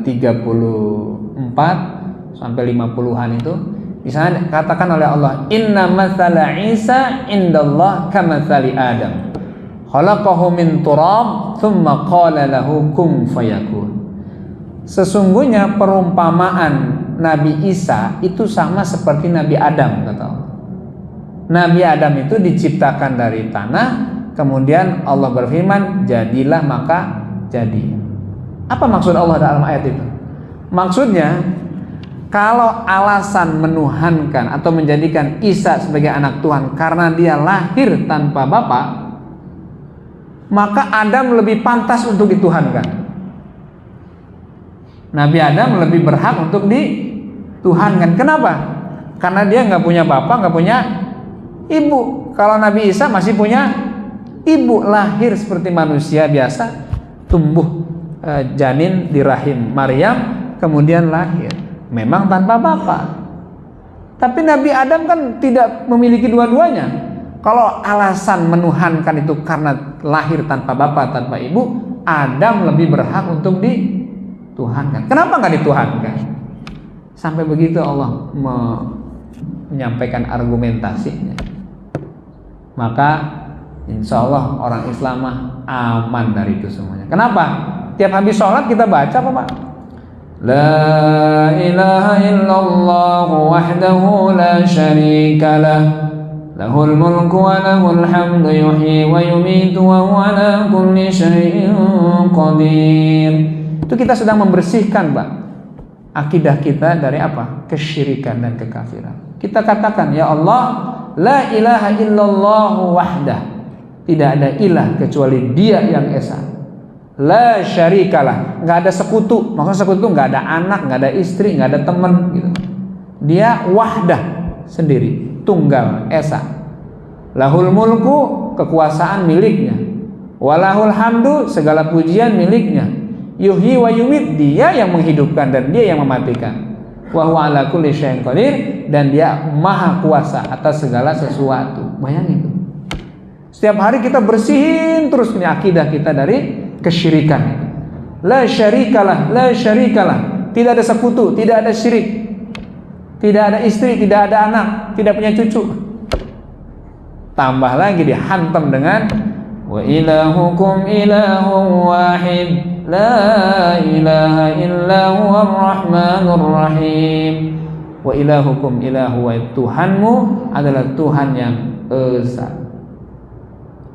34 sampai 50-an itu, di sana katakan oleh Allah, inna matsala Isa indallah kamatsali Adam. Khalaqahu min turab thumma qala lahu kun fayakun. Sesungguhnya perumpamaan Nabi Isa itu sama seperti Nabi Adam, kata Allah. Nabi Adam itu diciptakan dari tanah, kemudian Allah berfirman, jadilah maka jadi. Apa maksud Allah dalam ayat itu? Maksudnya, kalau alasan menuhankan atau menjadikan Isa sebagai anak Tuhan karena dia lahir tanpa bapak, maka Adam lebih pantas untuk dituhankan. Nabi Adam lebih berhak untuk dituhankan. Kenapa? Karena dia nggak punya bapak, nggak punya ibu. Kalau Nabi Isa masih punya ibu, lahir seperti manusia biasa, tumbuh janin di rahim Maryam, kemudian lahir. Memang tanpa bapak. Tapi Nabi Adam kan tidak memiliki dua-duanya. Kalau alasan menuhankan itu karena lahir tanpa bapak, tanpa ibu, Adam lebih berhak untuk dituhankan. Kenapa nggak dituhankan? Sampai begitu Allah menyampaikan argumentasinya. Maka insya Allah orang Islam aman dari itu semuanya. Kenapa? Tiap habis sholat kita baca apa Pak? La ilaha illallah wahdahu la syarika lah. Lahul mulku wa lahul hamdu yuhyi wa yumitu wa huwa ala kulli syai'in qadir. Itu kita sedang membersihkan, Pak, akidah kita dari apa? Kesyirikan dan kekafiran. Kita katakan, ya Allah, la ilaha illallah wahdah. Tidak ada ilah kecuali Dia yang esa. La syarikalah, nggak ada sekutu. Maksudnya sekutu nggak ada anak, nggak ada istri, nggak ada teman gitu. Dia wahdah sendiri, tunggal, esa. Lahul mulku, kekuasaan miliknya. Walahul hamdu, segala pujian miliknya. Yuhyi wa yumit, Dia yang menghidupkan dan Dia yang mematikan. Wa huwa ala kulli syai'in qadir, dan Dia maha kuasa atas segala sesuatu. Bayangin itu. Setiap hari kita bersihin terus ini akidah kita dari kesyirikan. La syarikalah, la syarikalah. Tidak ada sekutu, tidak ada syirik. Tidak ada istri, tidak ada anak, tidak punya cucu. Tambah lagi dihantam dengan wa ilahukum ilahun wahid, la ilaha illa huwar rahmanur rahim. Wa ilahukum ilahu, wa Tuhanmu adalah Tuhan yang esa.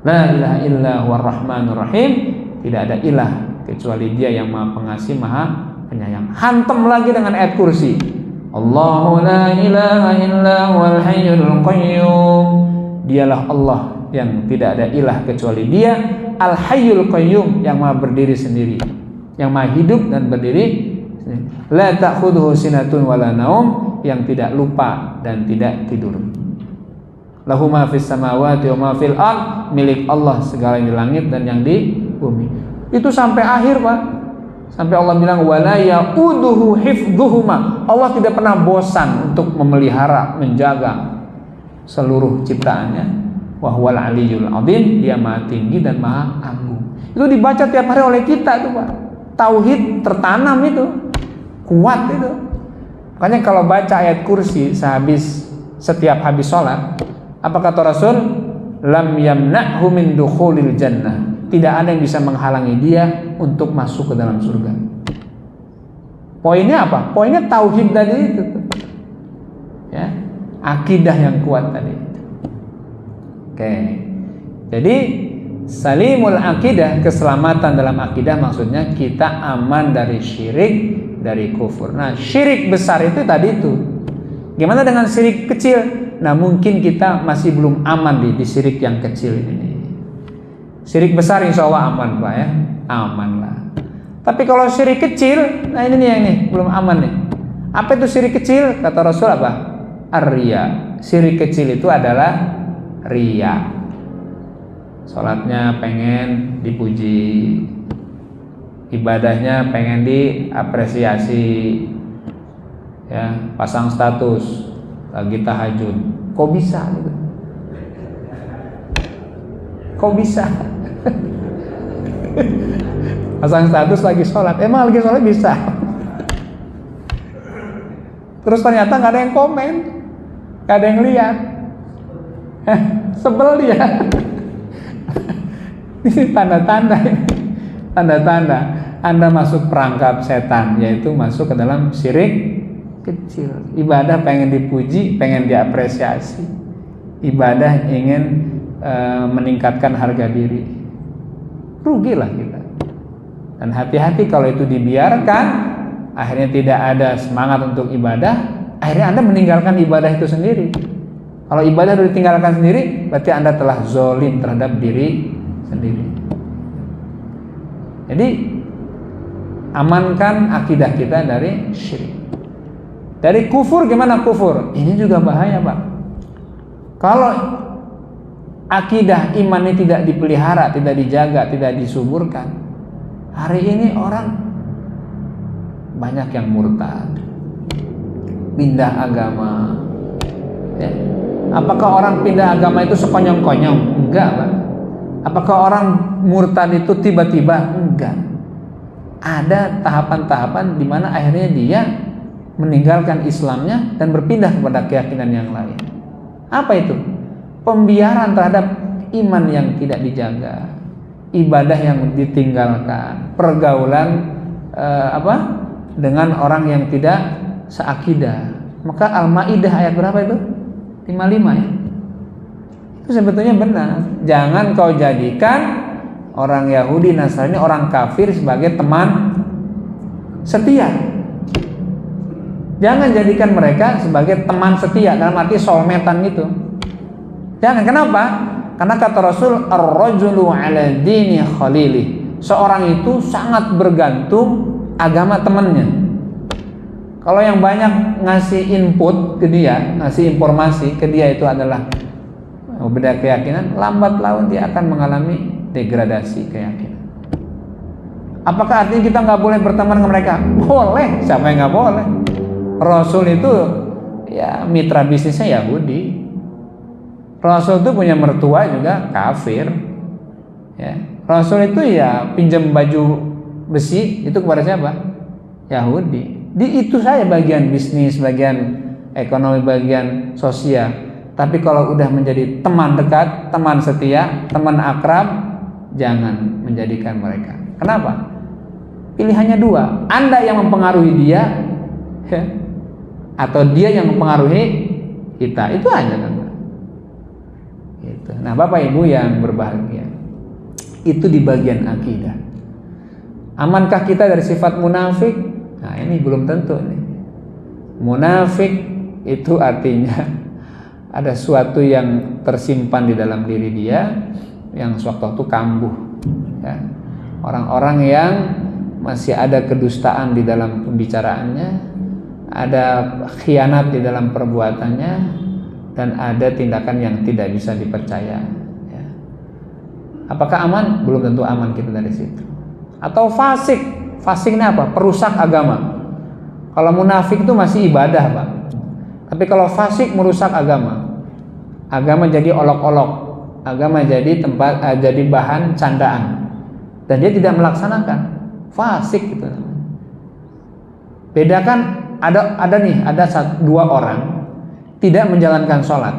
La ilaha illa huwar rahmanur rahim. Tidak ada ilah kecuali Dia yang maha pengasih, maha penyayang. Hantam lagi dengan ayat kursi. Allahu la ilaha illa huwal hayyul qayyum. Dialah Allah yang tidak ada ilah kecuali Dia, Al-Hayyul Qayyum, yang Maha berdiri sendiri, yang Maha hidup dan berdiri sendiri. La ta'khudhuhu sinatun wala naum, yang tidak lupa dan tidak tidur. Lahu ma fis samawati wa ma fil ard, milik Allah segala yang di langit dan yang di bumi. Itu sampai akhir, Pak. Sampai Allah bilang wala ya'uduhu hifdhuhuma. Allah tidak pernah bosan untuk memelihara, menjaga seluruh ciptaannya. Wa huwal aliyyul azim, Dia Maha tinggi dan Maha agung. Itu dibaca tiap hari oleh kita itu, Pak. Tauhid tertanam itu, kuat itu. Makanya kalau baca ayat kursi setiap habis sholat, apa kata Rasul? Lam yamna'hu min dukhulil jannah. Tidak ada yang bisa menghalangi dia untuk masuk ke dalam surga. Poinnya apa? Poinnya tauhid tadi itu. Ya, akidah yang kuat tadi. Oke. Jadi salimul akidah, keselamatan dalam akidah, maksudnya kita aman dari syirik, dari kufur. Nah, syirik besar itu tadi itu. Gimana dengan syirik kecil? Nah, mungkin kita masih belum aman di syirik yang kecil ini. Syirik besar insya Allah aman, Pak, ya, aman lah. Tapi kalau syirik kecil, nah ini nih yang nih belum aman nih. Apa itu syirik kecil? Kata Rasul apa? Ar-riya. Syirik kecil itu adalah riya. Sholatnya pengen dipuji, ibadahnya pengen diapresiasi, ya, pasang status lagi tahajud. Kok bisa gitu? Kok bisa? Pasang status lagi sholat. Emang lagi sholat bisa? Terus ternyata nggak ada yang komen, nggak ada yang lihat. Sebel dia. Ini tanda-tanda Anda masuk perangkap setan, yaitu masuk ke dalam syirik kecil. Ibadah pengen dipuji, pengen diapresiasi. Ibadah ingin meningkatkan harga diri. Rugilah kita. Dan hati-hati kalau itu dibiarkan, akhirnya tidak ada semangat untuk ibadah, akhirnya Anda meninggalkan ibadah itu sendiri. Kalau ibadah sudah ditinggalkan sendiri, berarti Anda telah zolim terhadap diri sendiri. Jadi amankan akidah kita dari syirik. Dari kufur, gimana kufur? Ini juga bahaya, Pak. Kalau akidah iman ini tidak dipelihara, tidak dijaga, tidak disuburkan, hari ini orang banyak yang murtad, pindah agama, ya. Apakah orang pindah agama itu sekonyong-konyong? Enggak, Pak. Apakah orang murtad itu tiba-tiba? Enggak. Ada tahapan-tahapan di mana akhirnya dia meninggalkan Islamnya dan berpindah kepada keyakinan yang lain. Apa itu? Pembiaran terhadap iman yang tidak dijaga, ibadah yang ditinggalkan, pergaulan dengan orang yang tidak seakidah. Maka Al-Maidah ayat berapa itu? 55 ya. Itu sebetulnya benar. Jangan kau jadikan orang Yahudi, Nasrani, orang kafir sebagai teman setia. Jangan jadikan mereka sebagai teman setia dalam arti soulmate-an gitu. Jangan. Kenapa? Karena kata Rasul, ar-rajulu ala dini khalili. Seorang itu sangat bergantung agama temannya. Kalau yang banyak ngasih input ke dia, ngasih informasi ke dia itu adalah beda keyakinan, lambat laun dia akan mengalami degradasi keyakinan. Apakah artinya kita nggak boleh berteman dengan mereka? Boleh. Siapa yang nggak boleh? Rasul itu ya mitra bisnisnya Yahudi. Rasul itu punya mertua juga kafir. Ya. Rasul itu ya pinjam baju besi itu kepada siapa? Yahudi. Itu saya bagian bisnis, bagian ekonomi, bagian sosial. Tapi kalau udah menjadi teman dekat, teman setia, teman akrab, jangan menjadikan mereka. Kenapa? Pilihannya dua. Anda yang mempengaruhi dia, ya, atau dia yang mempengaruhi kita. Itu aja kan. Gitu. Nah, Bapak Ibu yang berbahagia, itu di bagian akidah. Amankah kita dari sifat munafik? Nah, ini belum tentu nih. Munafik itu artinya ada sesuatu yang tersimpan di dalam diri dia yang sewaktu-waktu kambuh, ya. Orang-orang yang masih ada kedustaan di dalam pembicaraannya, ada khianat di dalam perbuatannya, dan ada tindakan yang tidak bisa dipercaya, ya. Apakah aman? Belum tentu aman kita dari situ. Atau fasik. Fasik ini apa? Perusak agama. Kalau munafik itu masih ibadah, Pak. Tapi kalau fasik merusak agama. Agama jadi olok-olok. Agama jadi jadi bahan candaan. Dan dia tidak melaksanakan. Fasik gitu. Bedakan ada dua orang tidak menjalankan sholat.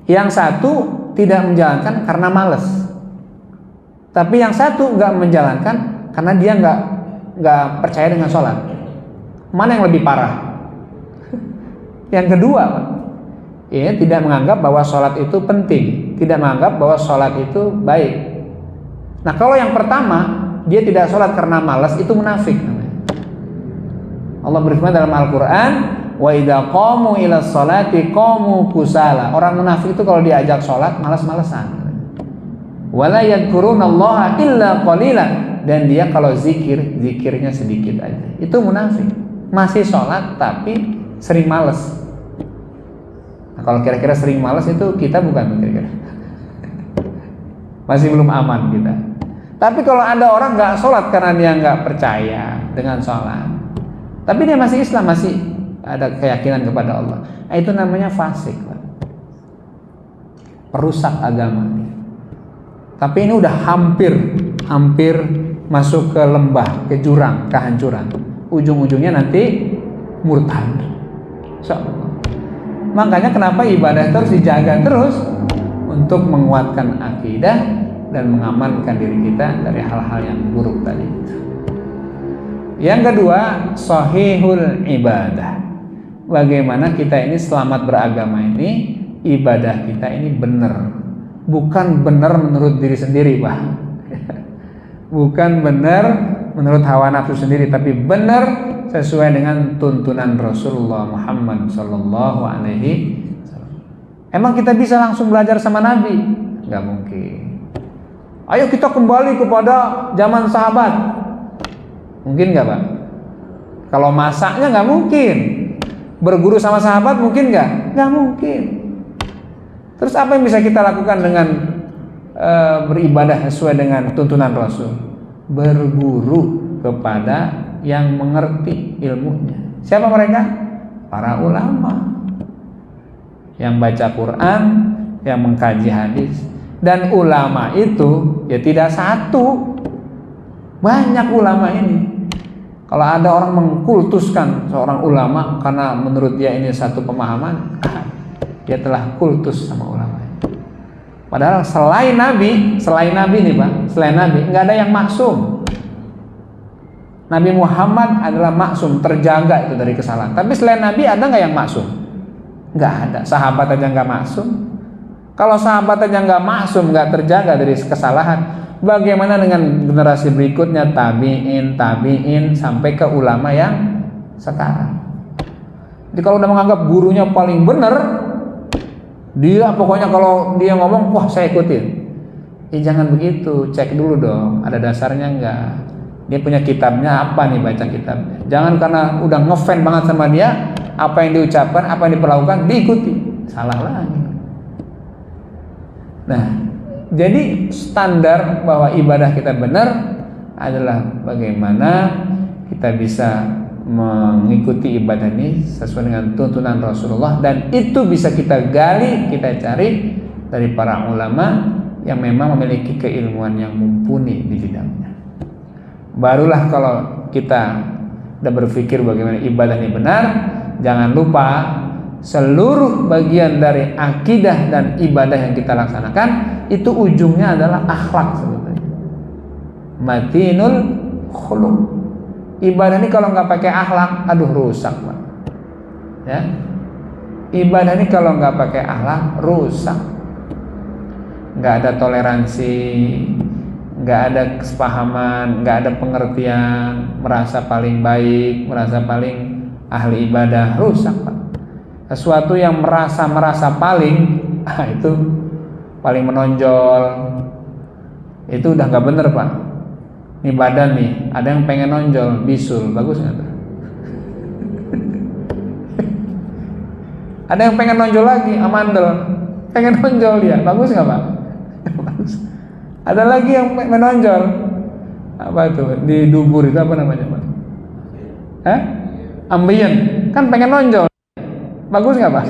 Yang satu tidak menjalankan karena malas. Tapi yang satu nggak menjalankan karena dia nggak percaya dengan sholat. Mana yang lebih parah? Yang kedua, Pak. Ya, tidak menganggap bahwa sholat itu penting, tidak menganggap bahwa sholat itu baik. Nah, kalau yang pertama, dia tidak sholat karena malas, itu munafik namanya. Allah berfirman dalam Al-Quran, wa idza qamu ila sholati qamu kusala. Orang munafik itu kalau diajak sholat malas-malasan. Wala yadhkurunallaha illa qalilan. Dan dia kalau zikirnya sedikit aja. Itu munafik. Masih sholat tapi sering malas. Nah, kalau kira-kira sering malas itu kita bukan kira-kira. Masih belum aman kita. Tapi kalau ada orang nggak sholat karena dia nggak percaya dengan sholat, tapi dia masih Islam, masih ada keyakinan kepada Allah, nah, itu namanya fasik, Pak. Perusak agama. Tapi ini udah hampir masuk ke lembah, ke jurang kehancuran. Ujung-ujungnya nanti murtad. Makanya kenapa ibadah terus dijaga terus untuk menguatkan akidah dan mengamankan diri kita dari hal-hal yang buruk tadi. Yang kedua, sahihul ibadah. Bagaimana kita ini selamat beragama ini, ibadah kita ini benar. Bukan benar menurut diri sendiri, Pak. Bukan benar menurut hawa nafsu sendiri, tapi benar sesuai dengan tuntunan Rasulullah Muhammad sallallahu alaihi wasallam. Emang kita bisa langsung belajar sama Nabi? Enggak mungkin. Ayo kita kembali kepada zaman sahabat. Mungkin enggak, Pak? Kalau masaknya enggak mungkin. Berguru sama sahabat mungkin enggak? Enggak mungkin. Terus apa yang bisa kita lakukan dengan beribadah sesuai dengan tuntunan Rasul? Berguru kepada yang mengerti ilmunya. Siapa mereka? Para ulama yang baca Quran, yang mengkaji hadis. Dan ulama itu ya tidak satu, banyak ulama ini. Kalau ada orang mengkultuskan seorang ulama karena menurut dia ini satu pemahaman, dia telah kultus sama ulama. Padahal selain Nabi nih, Pak, selain Nabi nggak ada yang maksum. Nabi Muhammad adalah maksum, terjaga itu dari kesalahan. Tapi selain Nabi ada nggak yang maksum? Nggak ada. Sahabat aja nggak maksum. Kalau sahabat aja nggak maksum, nggak terjaga dari kesalahan, bagaimana dengan generasi berikutnya, tabiin sampai ke ulama yang sekarang? Jadi kalau udah menganggap gurunya paling benar, dia pokoknya kalau dia ngomong, wah saya ikutin. Jangan begitu, cek dulu dong, ada dasarnya nggak? Dia punya kitabnya apa nih, baca kitabnya. Jangan karena udah ngefan banget sama dia, apa yang diucapkan, apa yang diperlakukan diikuti, salah lagi. Nah, jadi standar bahwa ibadah kita benar adalah bagaimana kita bisa mengikuti ibadah ini sesuai dengan tuntunan Rasulullah, dan itu bisa kita gali, kita cari dari para ulama yang memang memiliki keilmuan yang mumpuni di bidangnya. Barulah kalau kita udah berpikir bagaimana ibadah ini benar, jangan lupa seluruh bagian dari akidah dan ibadah yang kita laksanakan itu ujungnya adalah akhlak sebetulnya. Matinul khuluq. Ibadah ini kalau nggak pakai akhlak, aduh rusak, Pak. Ya. Ibadah ini kalau nggak pakai akhlak rusak. Nggak ada toleransi, nggak ada kesepahaman, nggak ada pengertian, merasa paling baik, merasa paling ahli ibadah, rusak Pak. Sesuatu yang merasa paling, itu paling menonjol, itu udah nggak bener Pak. Ini badan nih, ada yang pengen nonjol, bisul, bagus nggak tuh? Ada yang pengen nonjol lagi, amandel, pengen nonjol dia, bagus nggak Pak? Bagus. Ada lagi yang menonjol, apa itu di dubur itu apa namanya Pak? Ambien, kan pengen nonjol, bagus nggak Pak?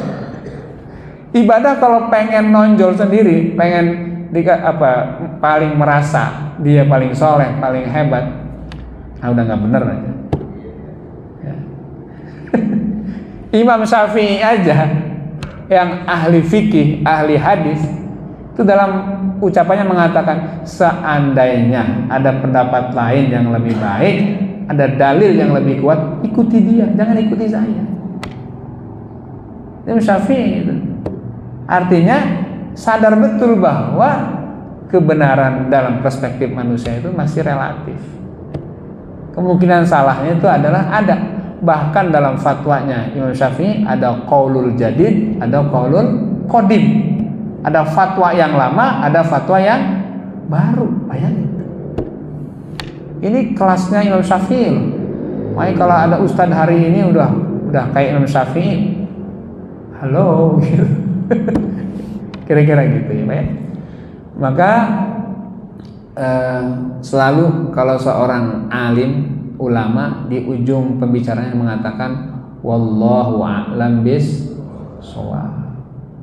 Ibadah kalau pengen nonjol sendiri, pengen paling merasa dia paling soleh, paling hebat, udah nggak bener aja. Ya. Imam Syafi'i aja yang ahli fikih, ahli hadis, itu dalam ucapannya mengatakan, seandainya ada pendapat lain yang lebih baik, ada dalil yang lebih kuat, ikuti dia, jangan ikuti saya. Imam Syafi'i itu artinya sadar betul bahwa kebenaran dalam perspektif manusia itu masih relatif. Kemungkinan salahnya itu adalah ada. Bahkan dalam fatwanya Imam Syafi'i ada qaulul jadid, ada qaulul qadim. Ada fatwa yang lama, ada fatwa yang baru. Bayangin. Ini kelasnya Imam Syafi'i. Makanya kalau ada ustadz hari ini udah kayak Imam Syafi'i. Halo gitu. Kira-kira gitu ya Pak ya. Maka selalu kalau seorang alim, ulama, di ujung pembicaranya mengatakan wallahu a'lam bis-shawab.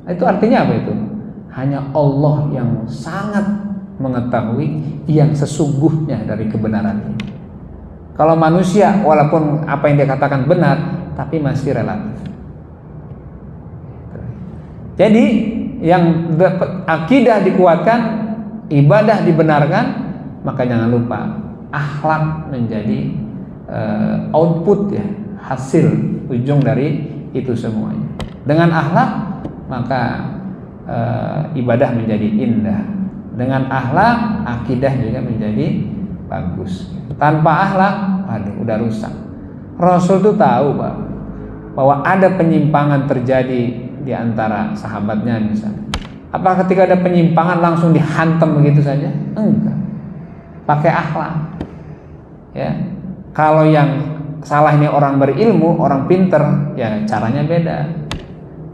Itu artinya apa itu? Hanya Allah yang sangat mengetahui yang sesungguhnya dari kebenaran ini. Kalau manusia walaupun apa yang dia katakan benar, tapi masih relatif. Jadi yang akidah dikuatkan, ibadah dibenarkan, maka jangan lupa akhlak menjadi output ya, hasil ujung dari itu semuanya. Dengan akhlak maka ibadah menjadi indah. Dengan akhlak akidah juga menjadi bagus. Tanpa akhlak, waduh, udah rusak. Rasul tuh tahu Pak, bahwa ada penyimpangan terjadi di antara sahabatnya misalnya. Apa ketika ada penyimpangan langsung dihantam begitu saja? Enggak. Pakai akhlak. Ya. Kalau yang salah ini orang berilmu, orang pinter, ya caranya beda.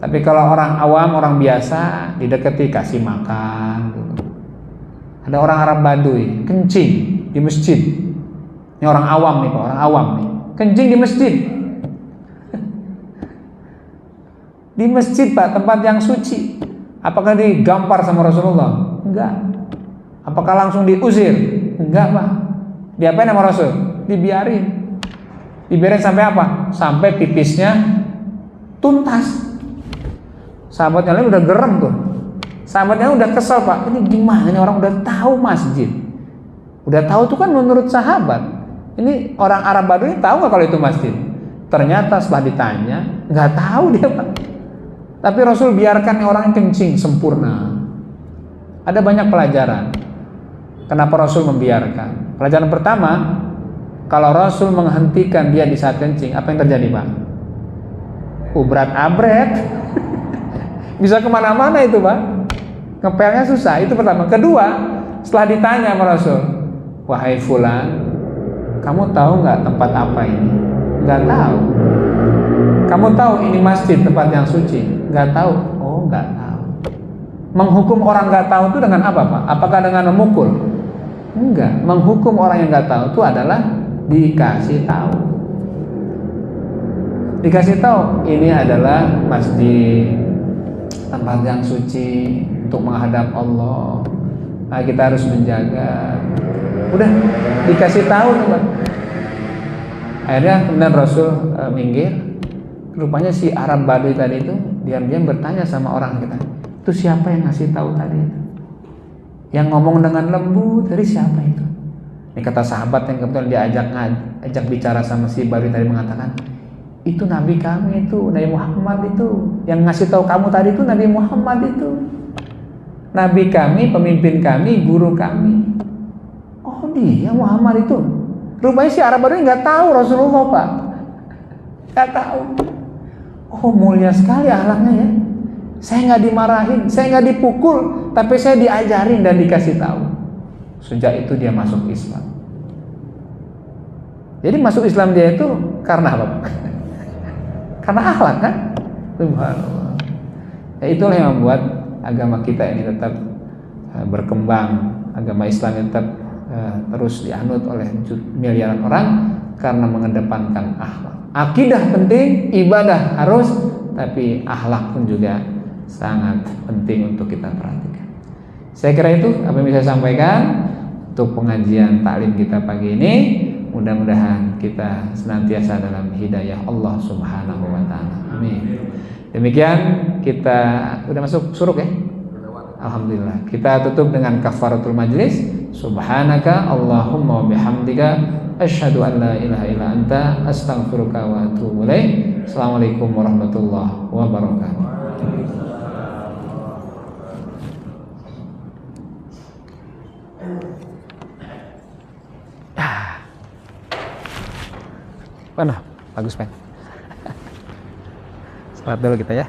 Tapi kalau orang awam, orang biasa, didekati kasih makan gitu. Ada orang Arab Baduy kencing di masjid. Ini orang awam nih Pak, orang awam nih. Kencing di masjid. Di masjid Pak, tempat yang suci. Apakah digampar sama Rasulullah? Enggak. Apakah langsung diusir? Enggak Pak. Diapain sama Rasul? Dibiarin. Dibiarin sampai apa? Sampai pipisnya tuntas. Sahabatnya lain udah gerem tuh. Sahabatnya udah kesel Pak. Ini gimana? Ini orang udah tahu masjid. Udah tahu tuh kan menurut sahabat. Ini orang Arab Baduy tahu nggak kalau itu masjid? Ternyata setelah ditanya nggak tahu dia Pak. Tapi Rasul biarkan orang kencing sempurna. Ada banyak pelajaran. Kenapa Rasul membiarkan? Pelajaran pertama, kalau Rasul menghentikan dia di saat kencing, apa yang terjadi Pak? Ubrat abret. Bisa kemana-mana itu Pak. Ngepelnya susah, itu pertama. Kedua, setelah ditanya sama Rasul, wahai fulan, kamu tahu nggak tempat apa ini? Nggak tahu. Kamu tahu ini masjid, tempat yang suci? Nggak tahu. Oh, nggak tahu. Menghukum orang nggak tahu itu dengan apa Pak? Apakah dengan memukul? Enggak. Menghukum orang yang nggak tahu itu adalah dikasih tahu. Dikasih tahu ini adalah masjid, tempat yang suci untuk menghadap Allah. Nah, kita harus menjaga. Udah dikasih tahu tuh Pak. Akhirnya kemudian Rasul minggir. Rupanya si Arab Baduy tadi itu diam-diam bertanya sama orang kita, itu siapa yang ngasih tahu tadi itu? Yang ngomong dengan lembut dari siapa itu? Ini kata sahabat yang kebetulan diajak bicara sama si Baduy tadi mengatakan, itu Nabi kami itu, Nabi Muhammad itu. Yang ngasih tahu kamu tadi itu Nabi Muhammad itu. Nabi kami, pemimpin kami, guru kami. Oh dia Muhammad itu. Rupanya si Arab Badui nggak tahu Rasulullah Pak. Nggak tahu. Oh mulia sekali akhlaknya ya. Saya nggak dimarahin, saya nggak dipukul, tapi saya diajarin dan dikasih tahu. Sejak itu dia masuk Islam. Jadi masuk Islam dia itu karena apa? Karena akhlak kan? Subhanallah. Ya, itulah yang membuat agama kita ini tetap berkembang. Agama Islam ini tetap terus dianut oleh miliaran orang karena mengedepankan akhlak. Akidah penting, ibadah harus, tapi akhlak pun juga sangat penting untuk kita perhatikan. Saya kira itu apa yang bisa saya sampaikan untuk pengajian taklim kita pagi ini. Mudah-mudahan kita senantiasa dalam hidayah Allah Subhanahu wa taala. Amin. Demikian kita udah masuk suruk ya? Alhamdulillah. Kita tutup dengan kafaratul majlis. Subhanaka Allahumma wa bihamdika asyhadu an la ilaha illa anta astaghfiruka wa atubu ilaik. Assalamualaikum warahmatullahi wabarakatuh. Mana? Bagus, Pen. Salat dulu kita ya.